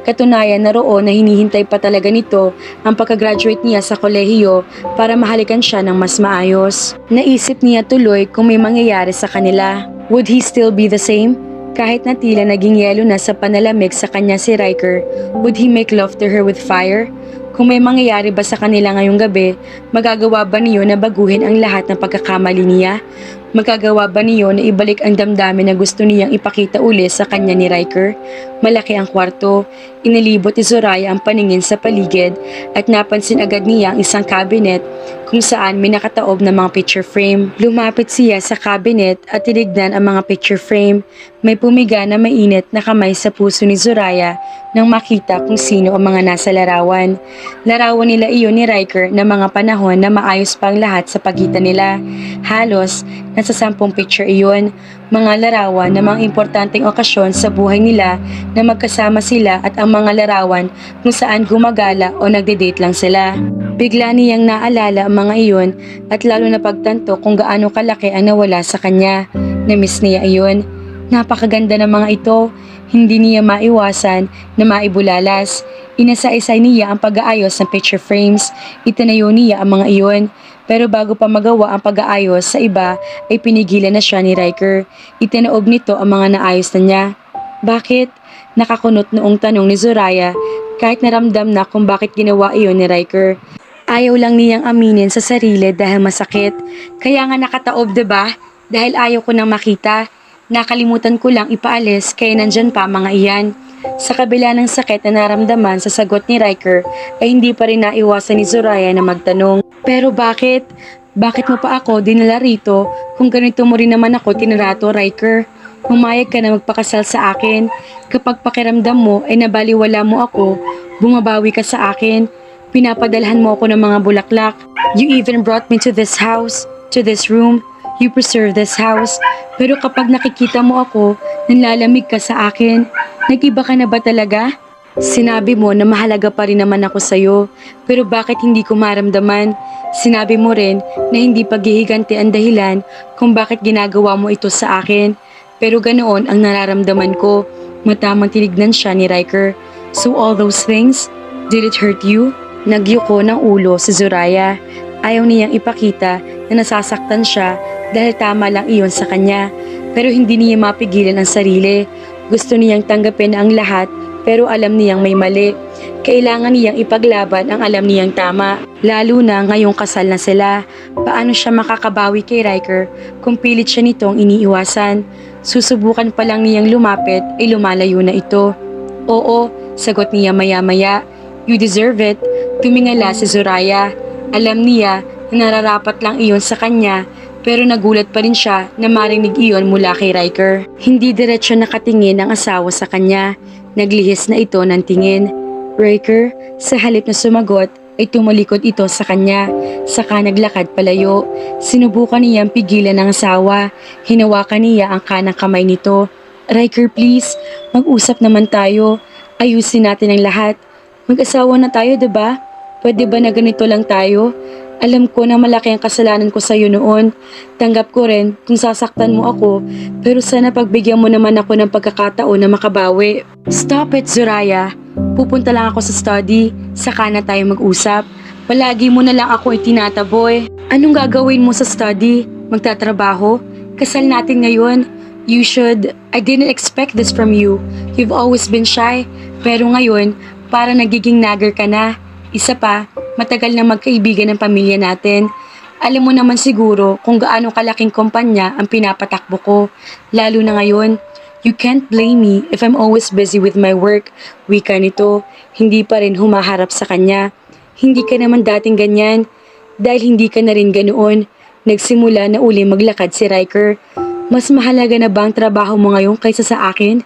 Katunayan na roon na hinihintay pa talaga nito ang pagka-graduate niya sa kolehiyo para mahalikan siya ng mas maayos. Naisip niya tuloy kung may mangyayari sa kanila. Would he still be the same? Kahit na tila naging yelo na sa panalamig sa kanya si Riker, would he make love to her with fire? Kung may mangyayari ba sa kanila ngayong gabi, magagawa ba niyo na baguhin ang lahat ng pagkakamali niya? Magagawa ba niyo na ibalik ang damdamin na gusto niyang ipakita uli sa kanya ni Riker? Malaki ang kwarto. Inilibot ni Zoraya ang paningin sa paligid at napansin agad niya ang isang cabinet kung saan may nakataob na mga picture frame. Lumapit siya sa cabinet at tinignan ang mga picture frame. May pumiga na mainit na kamay sa puso ni Zoraya nang makita kung sino ang mga nasa larawan. Larawan nila iyon ni Riker na mga panahon na maayos pa ang lahat sa pagitan nila. Halos nasa 10 picture iyon, mga larawan ng mga importanteng okasyon sa buhay nila na magkasama sila at ang mga larawan kung saan gumagala o nagde-date lang sila. Bigla niyang naalala ang mga iyon at lalo na pagtanto kung gaano kalaki ang nawala sa kanya. Na-miss niya iyon. Napakaganda ng mga ito. Hindi niya maiwasan na maibulalas. Inasa-isay niya ang pag-aayos ng picture frames. Itinayo niya ang mga iyon. Pero bago pa magawa ang pag-aayos sa iba ay pinigilan na siya ni Riker. Itinaob nito ang mga naayos na niya. Bakit? Nakakunot noong tanong ni Zoraya kahit naramdam na kung bakit ginawa iyon ni Riker. Ayaw lang niyang aminin sa sarili dahil masakit. Kaya nga nakataob, diba? Dahil ayaw ko nang makita. Nakalimutan ko lang ipaalis kaya nandyan pa mga iyan. Sa kabila ng sakit na naramdaman sa sagot ni Riker ay hindi pa rin naiwasan ni Zoraya na magtanong. Pero bakit? Bakit mo pa ako dinala rito kung ganito mo rin naman ako tinrato, Riker? Pumayag ka na magpakasal sa akin. Kapag pakiramdam mo ay nabaliwala mo ako, bumabawi ka sa akin. Pinapadalhan mo ako ng mga bulaklak. You even brought me to this house, to this room. You preserve this house. Pero kapag nakikita mo ako, nanlalamig ka sa akin. Nag-iba ka na ba talaga? Sinabi mo na mahalaga pa rin naman ako sa'yo. Pero bakit hindi ko maramdaman? Sinabi mo rin na hindi paghihiganti ang dahilan kung bakit ginagawa mo ito sa akin. Pero ganoon ang nararamdaman ko. Matamang tinignan siya ni Riker. So all those things, did it hurt you? Nagyuko ng ulo si Zoraya. Ayaw niyang ipakita na nasasaktan siya dahil tama lang iyon sa kanya. Pero hindi niya mapigilan ang sarili. Gusto niyang tanggapin ang lahat pero alam niyang may mali. Kailangan niyang ipaglaban ang alam niyang tama. Lalo na ngayong kasal na sila. Paano siya makakabawi kay Riker kung pilit siya nitong iniiwasan? Susubukan pa lang niyang lumapit ay lumalayo na ito. Oo, sagot niya maya-maya. You deserve it. Tumingala si Zoraya. Alam niya na nararapat lang iyon sa kanya pero nagulat pa rin siya na marinig iyon mula kay Riker. Hindi diretsyo nakatingin ang asawa sa kanya. Naglihis na ito ng tingin. Riker, sa halip na sumagot ay tumalikod ito sa kanya. Saka naglakad palayo. Sinubukan niyang pigilan ang asawa. Hinawakan niya ang kanang kamay nito. Riker, please, mag-usap naman tayo. Ayusin natin ang lahat. Mag-asawa na tayo, diba? Pwede ba na ganito lang tayo? Alam ko na malaki ang kasalanan ko sa'yo noon. Tanggap ko rin kung sasaktan mo ako, pero sana pagbigyan mo naman ako ng pagkakataon na makabawi. Stop it, Zoraya. Pupunta lang ako sa study, saka na tayo mag-usap. Palagi mo na lang ako itinataboy. Anong gagawin mo sa study? Magtatrabaho? Kasal natin ngayon. You should... I didn't expect this from you. You've always been shy, pero ngayon, para nagiging nagger ka na. Isa pa, matagal na magkaibigan ng pamilya natin. Alam mo naman siguro kung gaano kalaking kumpanya ang pinapatakbo ko. Lalo na ngayon, you can't blame me if I'm always busy with my work. Wika nito, hindi pa rin humaharap sa kanya. Hindi ka naman dating ganyan. Dahil hindi ka na rin ganoon. Nagsimula na uli maglakad si Riker. Mas mahalaga na ba ang trabaho mo ngayon kaysa sa akin?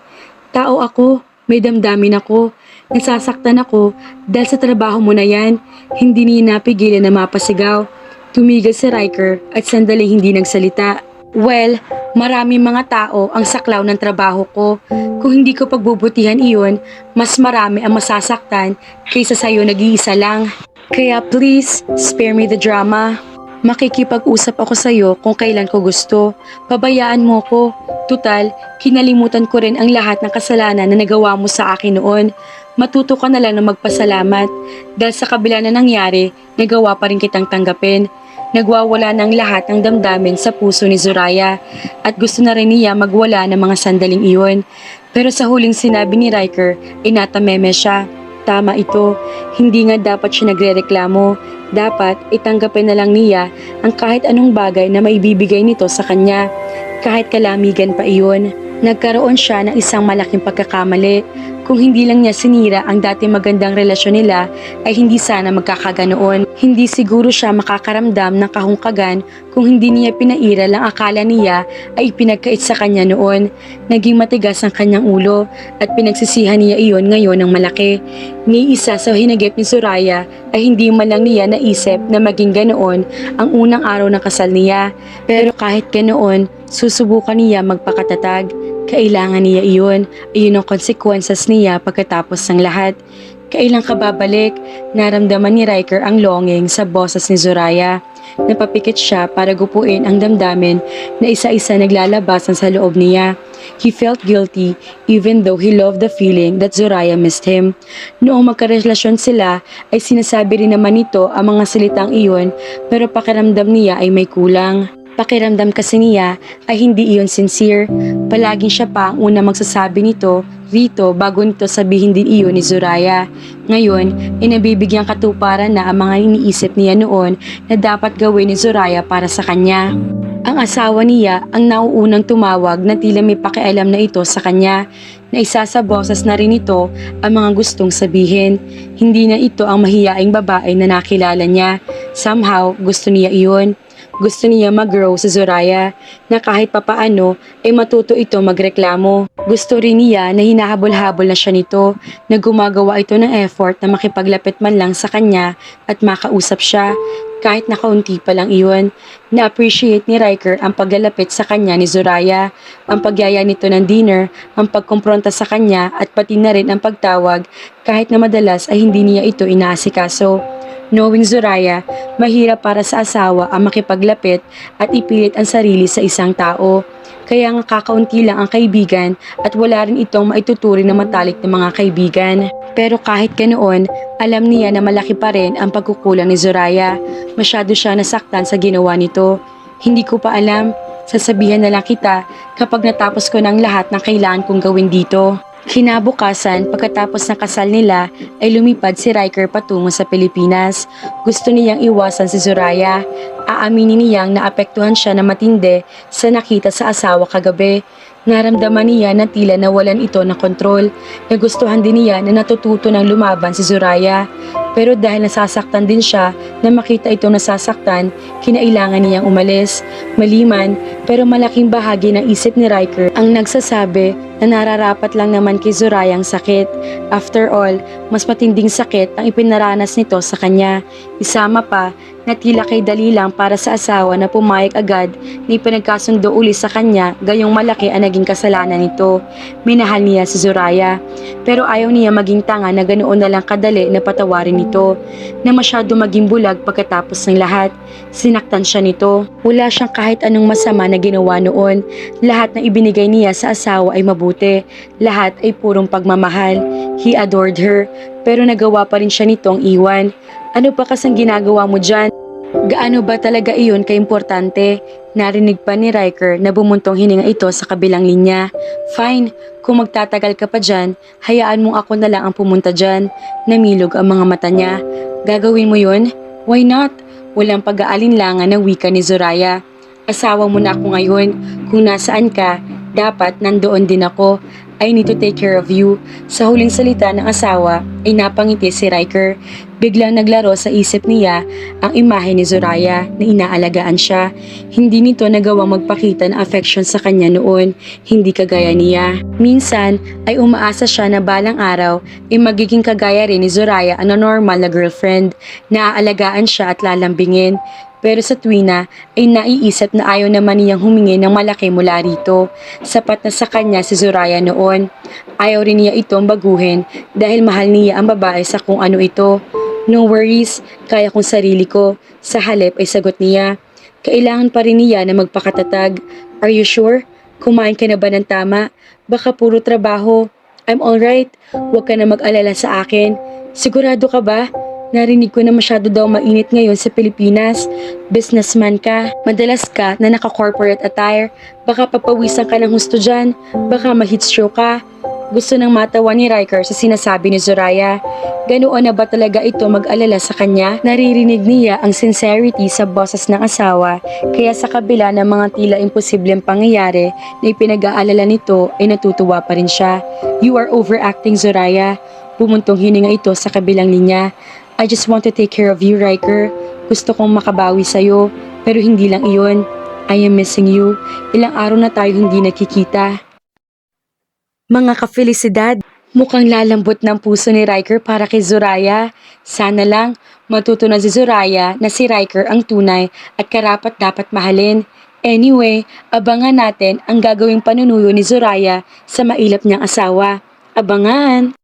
Tao ako, may damdamin ako. Nasasaktan ako dahil sa trabaho mo na yan. Hindi niya napigilan na mapasigaw. Tumigil si Riker at sandali hindi nagsalita. Well, marami mga tao ang saklaw ng trabaho ko. Kung hindi ko pagbubutihan iyon, mas marami ang masasaktan kaysa sa'yo nag-iisa lang. Kaya please, spare me the drama. Makikipag-usap ako sa'yo kung kailan ko gusto. Pabayaan mo ko. Tutal, kinalimutan ko rin ang lahat ng kasalanan na nagawa mo sa akin noon. Matuto ka na lang na magpasalamat. Dahil sa kabila na nangyari, nagawa pa rin kitang tanggapin. Nagwawala ng lahat ng damdamin sa puso ni Zoraya at gusto na rin niya magwala ng mga sandaling iyon. Pero sa huling sinabi ni Riker ay natameme siya. Tama ito, hindi nga dapat siya nagrereklamo. Dapat itanggapin na lang niya ang kahit anong bagay na maibibigay nito sa kanya. Kahit kalamigan pa iyon. Nagkaroon siya ng isang malaking pagkakamali. Kung hindi lang niya sinira ang dati magandang relasyon nila, ay hindi sana magkakaganoon. Hindi siguro siya makakaramdam ng kahungkagan kung hindi niya pinairal ang akala niya ay pinagkait sa kanya noon. Naging matigas ang kanyang ulo at pinagsisihan niya iyon ngayon ng malaki. Ni isa sa hinagip ni Soraya ay hindi man lang niya naisip na maging ganoon ang unang araw ng kasal niya. Pero kahit ganoon, susubukan niya magpakatatag. Kailangan niya iyon. Iyon ang consequences niya pagkatapos ng lahat. Kailan ka babalik? Naramdaman ni Riker ang longing sa boses ni Soraya. Napapikit siya para gupuin ang damdamin na isa-isa naglalabasan sa loob niya. He felt guilty even though he loved the feeling that Soraya missed him. Noong magkarelasyon sila ay sinasabi rin naman nito ang mga salitang iyon pero pakiramdam niya ay may kulang. Pakiramdam kasi niya ay hindi iyon sincere. Palaging siya pa ang una magsasabi nito rito bago nito sabihin din iyon ni Soraya. Ngayon, ay nabibigyan katuparan na ang mga iniisip niya noon na dapat gawin ni Soraya para sa kanya. Ang asawa niya ang nauunang tumawag na tila may pakialam na ito sa kanya, na isa sa boses na rin ito ang mga gustong sabihin. Hindi na ito ang mahiyaing babae na nakilala niya. Somehow, gusto niya iyon. Gusto niya mag-grow sa Soraya na kahit papaano ay matuto ito magreklamo. Gusto rin niya na hinahabol-habol na siya nito, na gumagawa ito ng effort na makipaglapit man lang sa kanya at makausap siya. Kahit na kaunti pa lang iyon, na-appreciate ni Riker ang paglalapit sa kanya ni Soraya, ang pagyaya nito ng dinner, ang pagkumpronta sa kanya at pati na rin ang pagtawag kahit na madalas ay hindi niya ito inaasikaso. Knowing Soraya, mahirap para sa asawa ang makipaglapit at ipilit ang sarili sa isang tao. Kaya nga kakaunti lang ang kaibigan at wala rin itong maituturing na matalik ng mga kaibigan. Pero kahit ganoon, alam niya na malaki pa rin ang pagkukulang ni Soraya. Masyado siya nasaktan sa ginawa nito. Hindi ko pa alam, sasabihan na lang kita kapag natapos ko ng lahat ng kailangan kong gawin dito. Kinabukasan, pagkatapos ng kasal nila, ay lumipad si Riker patungo sa Pilipinas. Gusto niyang iwasan si Soraya. Aaminin niyang naapektuhan siya na matindi sa nakita sa asawa kagabi. Naramdaman niya na tila nawalan ito ng kontrol. Nagustuhan din niya na natututo ng lumaban si Soraya. Pero dahil nasasaktan din siya na makita itong nasasaktan, kinailangan niyang umalis. Maliman, pero malaking bahagi ng isip ni Riker ang nagsasabi na nararapat lang naman kay Soraya ang sakit. After all, mas matinding sakit ang ipinaranas nito sa kanya. Isama pa na tila kay dali lang para sa asawa na pumayag agad na ipinagkasundo uli sa kanya gayong malaki ang naging kasalanan nito. Minahal niya si Soraya, pero ayaw niya maging tanga na ganoon na lang kadali na patawarin nito, na masyado maging bulag pagkatapos ng lahat. Sinaktan siya nito. Wala siyang kahit anong masama na ginawa noon. Lahat na ibinigay niya sa asawa ay mabuti. Lahat ay purong pagmamahal. He adored her, pero nagawa pa rin siya nitong iwan. Ano pa kasang ginagawa mo dyan? Gaano ba talaga iyon kaimportante? Narinig pa ni Riker na bumuntong hininga ito sa kabilang linya. Fine, kung magtatagal ka pa dyan, hayaan mong ako na lang ang pumunta dyan. Namilog ang mga mata niya. Gagawin mo yun? Why not? Walang pag-aalinlangan ng wika ni Soraya. Asawa mo na ako ngayon. Kung nasaan ka, dapat nandoon din ako. I need to take care of you. Sa huling salita ng asawa ay napangiti si Riker. Biglang naglaro sa isip niya ang imahe ni Soraya na inaalagaan siya. Hindi nito nagawang magpakita ng affection sa kanya noon, hindi kagaya niya. Minsan ay umaasa siya na balang araw ay magiging kagaya rin ni Soraya ang normal na girlfriend, na aalagaan siya at lalambingin. Pero sa tuwina ay naiisip na ayaw naman niyang humingi ng malaki mula rito. Sapat na sa kanya si Soraya noon. Ayaw rin niya itong baguhin dahil mahal niya ang babae sa kung ano ito. No worries, kaya kong sarili ko. Sa halip ay sagot niya. Kailangan pa rin niya na magpakatatag. Are you sure? Kumain ka na ba ng tama? Baka puro trabaho. I'm alright. Huwag ka na mag-alala sa akin. Sigurado ka ba? Narinig ko na masyado daw mainit ngayon sa Pilipinas. Businessman ka, madalas ka na naka-corporate attire. Baka papawisan ka ng husto dyan. Baka ma-heat stroke ka. Gusto nang matawa ni Riker sa sinasabi ni Soraya. Ganoon na ba talaga ito mag-alala sa kanya? Naririnig niya ang sincerity sa boses ng asawa, kaya sa kabila ng mga tila imposibleng pangyayari na ipinag-aalala nito ay natutuwa pa rin siya. You are overacting, Zoraya. Bumuntong hininga ito sa kabilang linya. I just want to take care of you, Riker. Gusto kong makabawi sa'yo, pero hindi lang iyon. I am missing you. Ilang araw na tayo hindi nakikita. Mga kafelisidad, mukhang lalambot ng puso ni Riker para kay Zoraya. Sana lang matuto na si Zoraya na si Riker ang tunay at karapat dapat mahalin. Anyway, abangan natin ang gagawing panunuyo ni Zoraya sa mailap niyang asawa. Abangan!